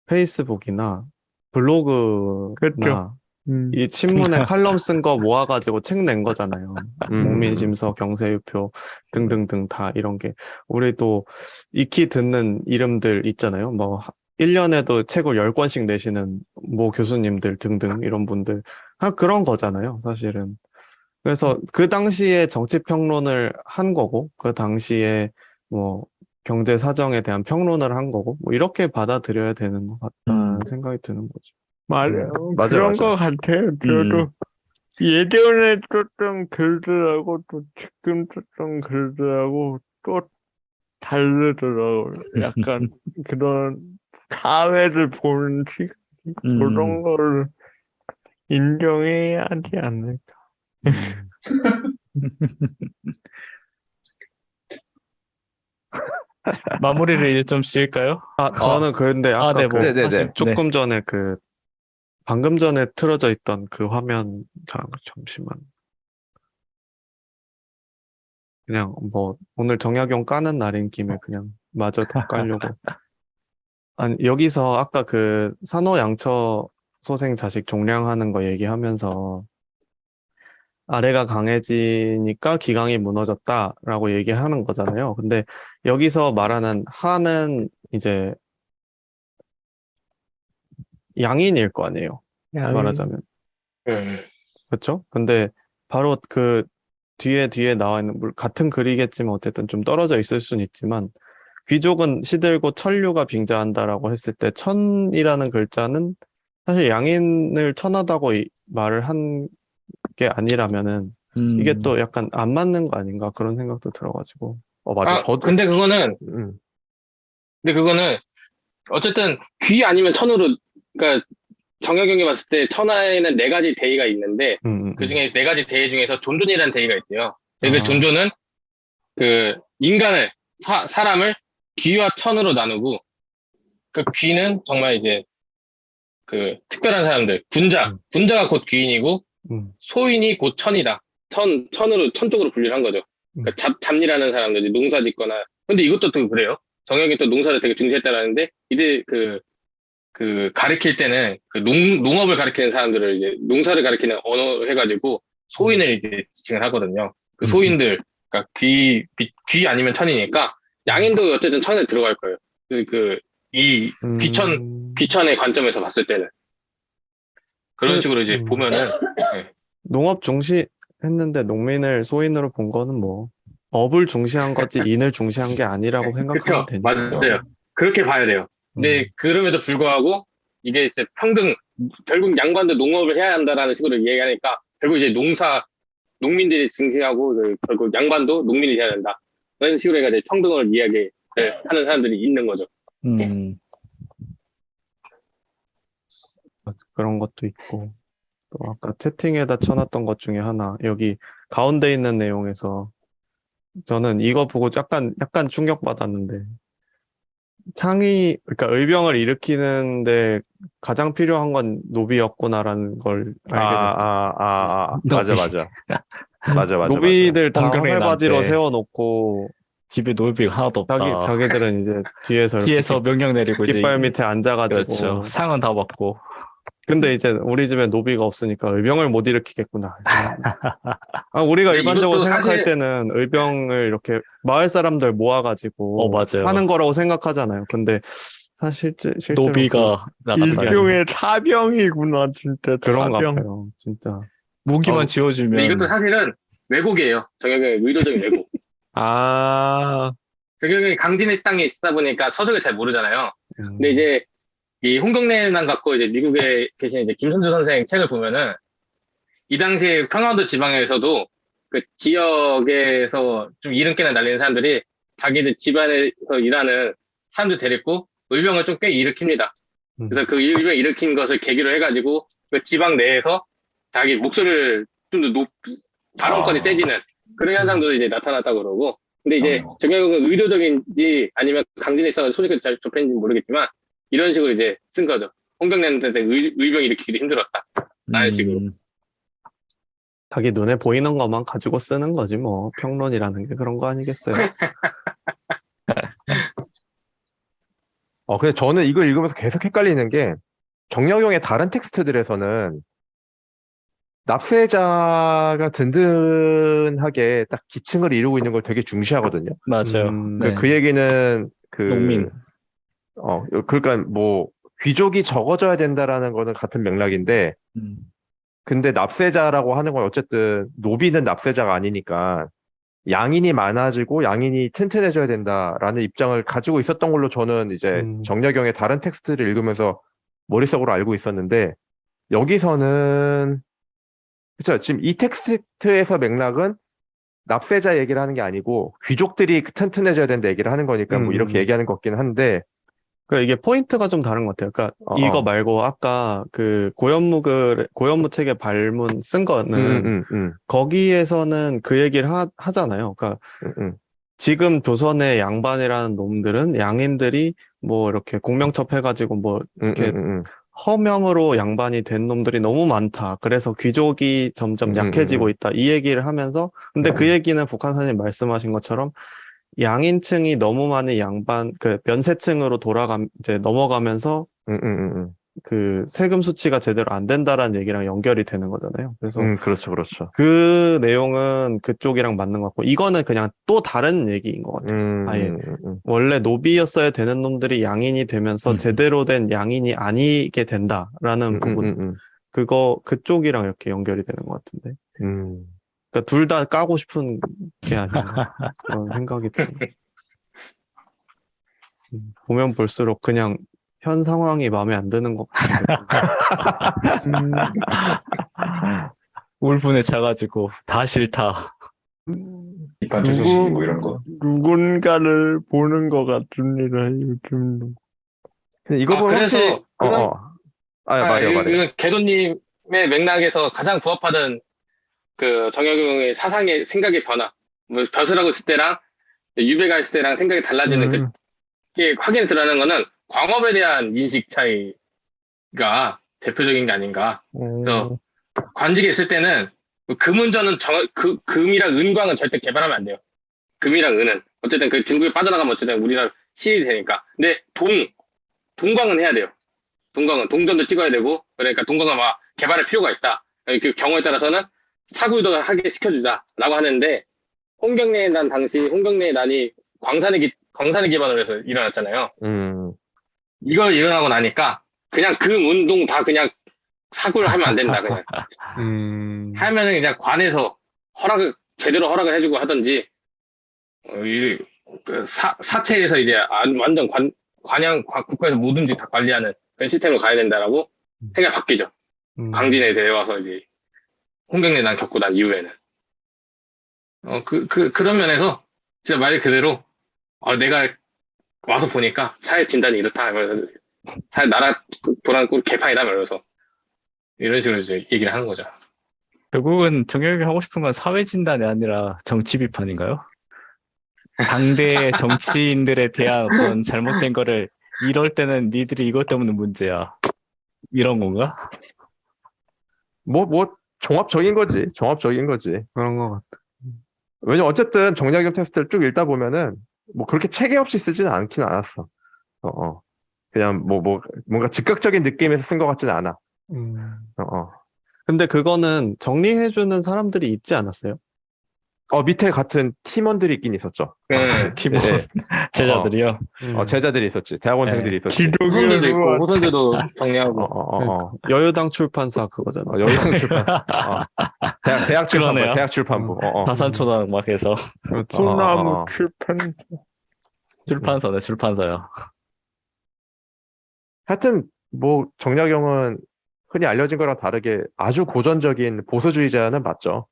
페이스북이나 블로그나 그렇죠. 이 신문에 칼럼 쓴 거 모아가지고 책 낸 거잖아요. 목민심서, 경세유표 등등등 다 이런 게. 우리도 익히 듣는 이름들 있잖아요. 뭐 1년에도 책을 10권씩 내시는 모 교수님들 등등 이런 분들. 그런 거잖아요, 사실은. 그래서 그 당시에 정치평론을 한 거고, 그 당시에 뭐 경제 사정에 대한 평론을 한 거고, 뭐 이렇게 받아들여야 되는 것 같다는 생각이 드는 거죠. 맞아요. 맞아요, 그런 맞아요. 것 같아요. 저도 예전에 썼던 글들하고 또 지금 썼던 글들하고 또 다르더라고요. 약간 그런 사회를 보는 시각, 그런 걸 인정해야 하지 않을까. 마무리를 이제 좀 지을까요? 저는 근데 아까 네, 뭐, 네네네. 하실, 조금 전에 방금 전에 틀어져 있던 그 화면, 잠시만. 그냥 뭐, 오늘 정약용 까는 날인 김에 그냥 마저 깔려고. 아니, 여기서 아까 산호양처 소생 자식 종량하는 거 얘기하면서 아래가 강해지니까 기강이 무너졌다라고 얘기하는 거잖아요. 근데 여기서 말하는 하는 이제 양인일 거 아니에요. 말하자면. 그렇죠? 근데 바로 그 뒤에 나와 있는 같은 글이겠지만 어쨌든 좀 떨어져 있을 수는 있지만 귀족은 시들고 천류가 빙자한다라고 했을 때 천이라는 글자는 사실 양인을 천하다고 말을 한 게 아니라면은 이게 또 약간 안 맞는 거 아닌가 그런 생각도 들어가지고. 맞아. 저도. 근데 그거는 어쨌든 귀 아니면 천으로, 그러니까 정약용이 봤을 때 천하에는 네 가지 대의가 있는데 그 중에 네 가지 대의 중에서 존존이라는 대의가 있대요. 그 존존은 그 인간을 사람을 귀와 천으로 나누고 그 귀는 정말 이제 그 특별한 사람들 군자가 곧 귀인이고 소인이 곧 천이다. 천으로 천 쪽으로 분류를 한 거죠. 그러니까 잡일하는 사람들 농사 짓거나. 근데 이것도 또 그래요. 정약이 또 농사를 되게 중시했다라는데 이제 그 가리킬 때는 그 농업을 가리키는 사람들을 이제 농사를 가리키는 언어 해가지고 소인을 이제 지칭을 하거든요. 그 소인들, 그러니까 귀 아니면 천이니까 양인도 어쨌든 천에 들어갈 거예요. 이 귀천의 관점에서 봤을 때는 그런 식으로 이제 보면은 농업 중시했는데 농민을 소인으로 본 거는 뭐 업을 중시한 거지 인을 중시한 게 아니라고 생각하면 그쵸, 되니까. 맞아요. 그렇게 봐야 돼요. 근데 그럼에도 불구하고 이게 이제 평등, 결국 양반도 농업을 해야 한다라는 식으로 얘기하니까 결국 이제 농민들이 중시하고 결국 양반도 농민이 해야 된다. 그런 식으로 해가지고 평등을 이야기하는 사람들이 있는 거죠. 그런 것도 있고 또 아까 채팅에다 쳐놨던 것 중에 하나 여기 가운데 있는 내용에서 저는 이거 보고 약간 충격받았는데 그러니까 의병을 일으키는데 가장 필요한 건 노비였구나라는 걸 알게 됐어요. 맞아. 노비들 다 홍경래한테 화살바지로 세워놓고 집에 놀비가 하나도 없다. 자기들은 이제 뒤에서 이렇게 뒤에서 명령 내리고 이제 깃발 밑에 앉아가지고. 그렇죠. 상은 다 받고. 근데 이제 우리 집에 노비가 없으니까 의병을 못 일으키겠구나. 우리가 근데 일반적으로 이것도 생각할 사실- 때는 의병을 이렇게 마을 사람들 모아가지고 맞아요. 하는 거라고 생각하잖아요. 근데 사실 실제로 노비가 나갔다. 일종의 사병이구나, 진짜. 그런가 사병. 봐요. 진짜. 무기만 지워주면. 근데 이것도 사실은 왜곡이에요. 정약용의 의도적인 왜곡. 정약용이 강진의 땅에 있다 보니까 서적을 잘 모르잖아요. 근데 이제 이 홍경래난 갖고 이제 미국에 계신 이제 김선주 선생 책을 보면은 이 당시에 평안도 지방에서도 그 지역에서 좀 이름깨나 날리는 사람들이 자기들 집안에서 일하는 사람들 데리고 의병을 좀 꽤 일으킵니다. 그래서 그 의병 일으킨 것을 계기로 해가지고 그 지방 내에서 자기 목소리를 좀 더 발언권이 세지는 그런 현상도 이제 나타났다고 그러고. 근데 이제 정약용은 의도적인지 아니면 강진에 있어서 소식을 잘 접했는지 모르겠지만 이런 식으로 이제 쓴 거죠. 홍경래한테 의병 일으키기 힘들었다. 라는 식으로. 자기 눈에 보이는 것만 가지고 쓰는 거지 뭐. 평론이라는 게 그런 거 아니겠어요? 근데 저는 이걸 읽으면서 계속 헷갈리는 게 정약용의 다른 텍스트들에서는 납세자가 든든하게 딱 기층을 이루고 있는 걸 되게 중시하거든요. 맞아요. 네. 그 얘기는 농민. 그러니까 뭐 귀족이 적어져야 된다라는 거는 같은 맥락인데, 음. 근데 납세자라고 하는 건 어쨌든 노비는 납세자가 아니니까 양인이 많아지고 양인이 튼튼해져야 된다라는 입장을 가지고 있었던 걸로 저는 이제 정약용의 다른 텍스트를 읽으면서 머릿속으로 알고 있었는데, 여기서는 그렇죠. 지금 이 텍스트에서 맥락은 납세자 얘기를 하는 게 아니고 귀족들이 튼튼해져야 된다 얘기를 하는 거니까 뭐 이렇게 얘기하는 것 같긴 한데, 그러니까 이게 포인트가 좀 다른 것 같아요. 그러니까 이거 말고 아까 그 고연무 책의 발문 쓴 거는 거기에서는 그 얘기를 하잖아요. 그러니까 지금 조선의 양반이라는 놈들은 양인들이 뭐 이렇게 공명첩 해가지고 뭐 이렇게 허명으로 양반이 된 놈들이 너무 많다. 그래서 귀족이 점점 약해지고 있다. 이 얘기를 하면서, 근데 그 얘기는 북한 사님 말씀하신 것처럼 양인층이 너무 많은 그 면세층으로 이제 넘어가면서 그 세금 수치가 제대로 안 된다라는 얘기랑 연결이 되는 거잖아요. 그래서 그렇죠, 그렇죠. 그 내용은 그쪽이랑 맞는 것 같고, 이거는 그냥 또 다른 얘기인 것 같아요. 아예 원래 노비였어야 되는 놈들이 양인이 되면서 제대로 된 양인이 아니게 된다라는 부분, 그쪽이랑 이렇게 연결이 되는 것 같은데. 그러니까 둘 다 까고 싶은 게 아닌가 그런 생각이 들어요. 보면 볼수록 그냥 현 상황이 마음에 안 드는 것 같아요. 울분에 차가지고 다 싫다. 비판 초소식이 뭐 이런 거. 누군가를 보는 것 같습니다, 요즘도. 근데 이거 보면 그래서 혹시 말해요. 개도님의 맥락에서 가장 부합하던 그 정약용의 사상의 생각의 변화, 뭐 벼슬하고 있을 때랑 유배가 있을 때랑 생각이 달라지는 그게 확연히 드러나는 거는 광업에 대한 인식 차이가 대표적인 게 아닌가. 그래서 관직에 있을 때는 금운전은 금이랑 은광은 절대 개발하면 안 돼요. 금이랑 은은 어쨌든 그 중국에 빠져나가면 어쨌든 우리나라 시일이 되니까. 근데 동광은 해야 돼요. 동광은 동전도 찍어야 되고, 그러니까 동광은 막 개발할 필요가 있다. 그 경우에 따라서는 사구도 하게 시켜주자라고 하는데, 당시 홍경래의 난이 광산을 기반으로 해서 일어났잖아요. 이걸 일어나고 나니까 그냥 그 운동 다 그냥 사구를 하면 안 된다. 그냥 하면은 그냥 관에서 제대로 허락을 해주고 하든지, 사체에서 이제 완전 국가에서 뭐든지 다 관리하는 그런 시스템으로 가야 된다라고 생각이 바뀌죠. 광진에 데려와서 이제 홍경래 난 겪고 난 이후에는. 그런 면에서 진짜 말 그대로, 내가 와서 보니까 사회 진단이 이렇다. 하면서 나라 도란 꼴 개판이다. 말면서 이런 식으로 이제 얘기를 하는 거죠. 결국은 정약용이 하고 싶은 건 사회 진단이 아니라 정치 비판인가요? 당대 정치인들에 대한 어떤 잘못된 거를 이럴 때는 니들이 이것 때문에 문제야. 이런 건가? 뭐 종합적인 거지. 그런 것 같아요. 왜냐면 어쨌든 정약용 테스트를 쭉 읽다 보면은 뭐 그렇게 체계 없이 쓰지는 않긴 않았어. 그냥 뭔가 즉각적인 느낌에서 쓴 것 같지는 않아. 근데 그거는 정리해주는 사람들이 있지 않았어요? 밑에 같은 팀원들이 있긴 있었죠. 팀원 제자들이요. 제자들이 있었지. 대학원생들이 있었지. 후손들도 있고, 후손들도 정리하고. 여유당 출판사 그거잖아. 여유당 출판. 대학 출판부. 그러네요. 대학 출판부. 다산초당 막 해서 소나무 출판. 출판사네, 출판사요. 하여튼 뭐 정약용은 흔히 알려진 거랑 다르게 아주 고전적인 보수주의자는 맞죠.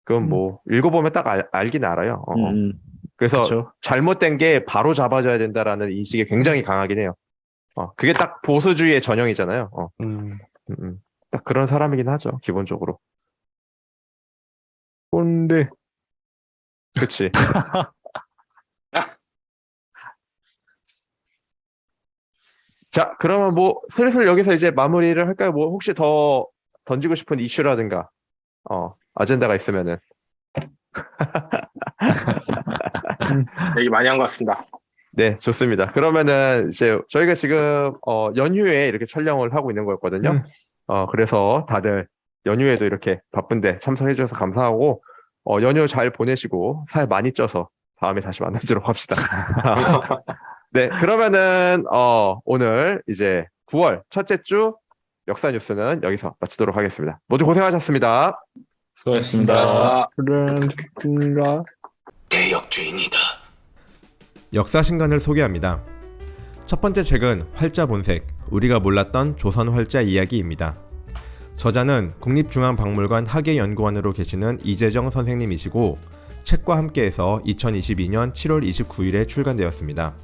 그건 뭐 읽어보면 딱 알긴 알아요. 그래서 그쵸. 잘못된 게 바로 잡아줘야 된다라는 인식이 굉장히 강하긴 해요. 그게 딱 보수주의의 전형이잖아요. 딱 그런 사람이긴 하죠, 기본적으로. 꼰대. 그치. 자, 그러면 뭐 슬슬 여기서 이제 마무리를 할까요? 뭐 혹시 더 던지고 싶은 이슈라든가 아젠다가 있으면은. 얘기 많이 한 것 같습니다. 네, 좋습니다. 그러면은 이제 저희가 지금 연휴에 이렇게 촬영을 하고 있는 거였거든요. 그래서 다들 연휴에도 이렇게 바쁜데 참석해 주셔서 감사하고 연휴 잘 보내시고 살 많이 쪄서 다음에 다시 만나도록 합시다. 네, 그러면은 오늘 이제 9월 첫째 주 역사 뉴스는 여기서 마치도록 하겠습니다. 모두 고생하셨습니다. 수고하셨습니다. 그렇습니다. 대역주의이다. 역사 신간을 소개합니다. 첫 번째 책은 활자 본색, 우리가 몰랐던 조선 활자 이야기입니다. 저자는 국립중앙박물관 학예연구원으로 계시는 이재정 선생님이시고 책과 함께해서 2022년 7월 29일에 출간되었습니다.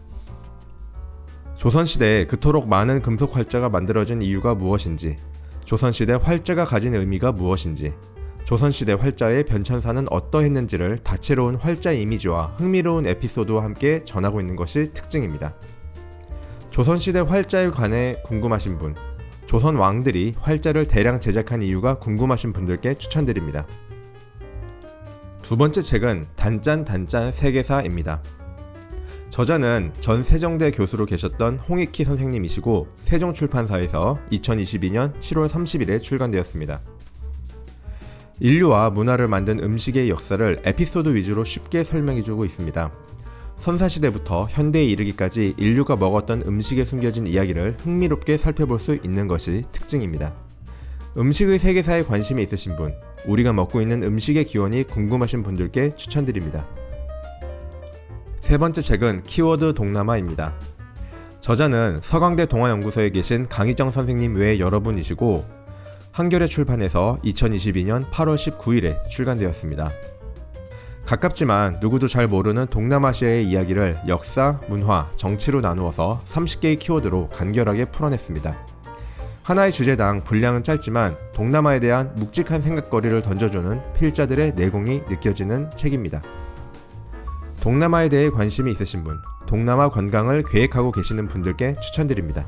조선시대에 그토록 많은 금속 활자가 만들어진 이유가 무엇인지, 조선시대 활자가 가진 의미가 무엇인지, 조선시대 활자의 변천사는 어떠했는지를 다채로운 활자 이미지와 흥미로운 에피소드와 함께 전하고 있는 것이 특징입니다. 조선시대 활자에 관해 궁금하신 분, 조선 왕들이 활자를 대량 제작한 이유가 궁금하신 분들께 추천드립니다. 두 번째 책은 단짠 세계사입니다. 저자는 전 세종대 교수로 계셨던 홍익희 선생님이시고 세종출판사에서 2022년 7월 30일에 출간되었습니다. 인류와 문화를 만든 음식의 역사를 에피소드 위주로 쉽게 설명해주고 있습니다. 선사시대부터 현대에 이르기까지 인류가 먹었던 음식에 숨겨진 이야기를 흥미롭게 살펴볼 수 있는 것이 특징입니다. 음식의 세계사에 관심이 있으신 분, 우리가 먹고 있는 음식의 기원이 궁금하신 분들께 추천드립니다. 세 번째 책은 키워드 동남아입니다. 저자는 서강대 동아연구소에 계신 강희정 선생님 외에 여러분이시고 한겨레 출판에서 2022년 8월 19일에 출간되었습니다. 가깝지만 누구도 잘 모르는 동남아시아의 이야기를 역사, 문화, 정치로 나누어서 30개의 키워드로 간결하게 풀어냈습니다. 하나의 주제당 분량은 짧지만 동남아에 대한 묵직한 생각거리를 던져주는 필자들의 내공이 느껴지는 책입니다. 동남아에 대해 관심이 있으신 분, 동남아 관광을 계획하고 계시는 분들께 추천드립니다.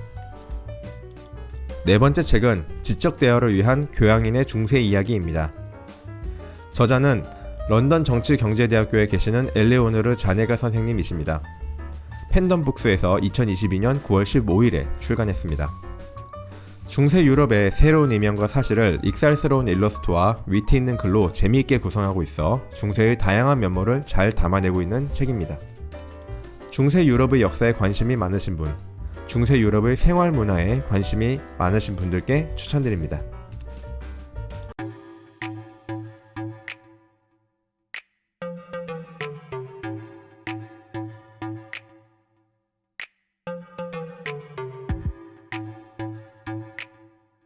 네 번째 책은 지적 대화를 위한 교양인의 중세 이야기입니다. 저자는 런던 정치경제대학교에 계시는 엘레오노르 자네가 선생님이십니다. 팬덤북스에서 2022년 9월 15일에 출간했습니다. 중세 유럽의 새로운 이면과 사실을 익살스러운 일러스트와 위트 있는 글로 재미있게 구성하고 있어 중세의 다양한 면모를 잘 담아내고 있는 책입니다. 중세 유럽의 역사에 관심이 많으신 분, 중세 유럽의 생활 문화에 관심이 많으신 분들께 추천드립니다.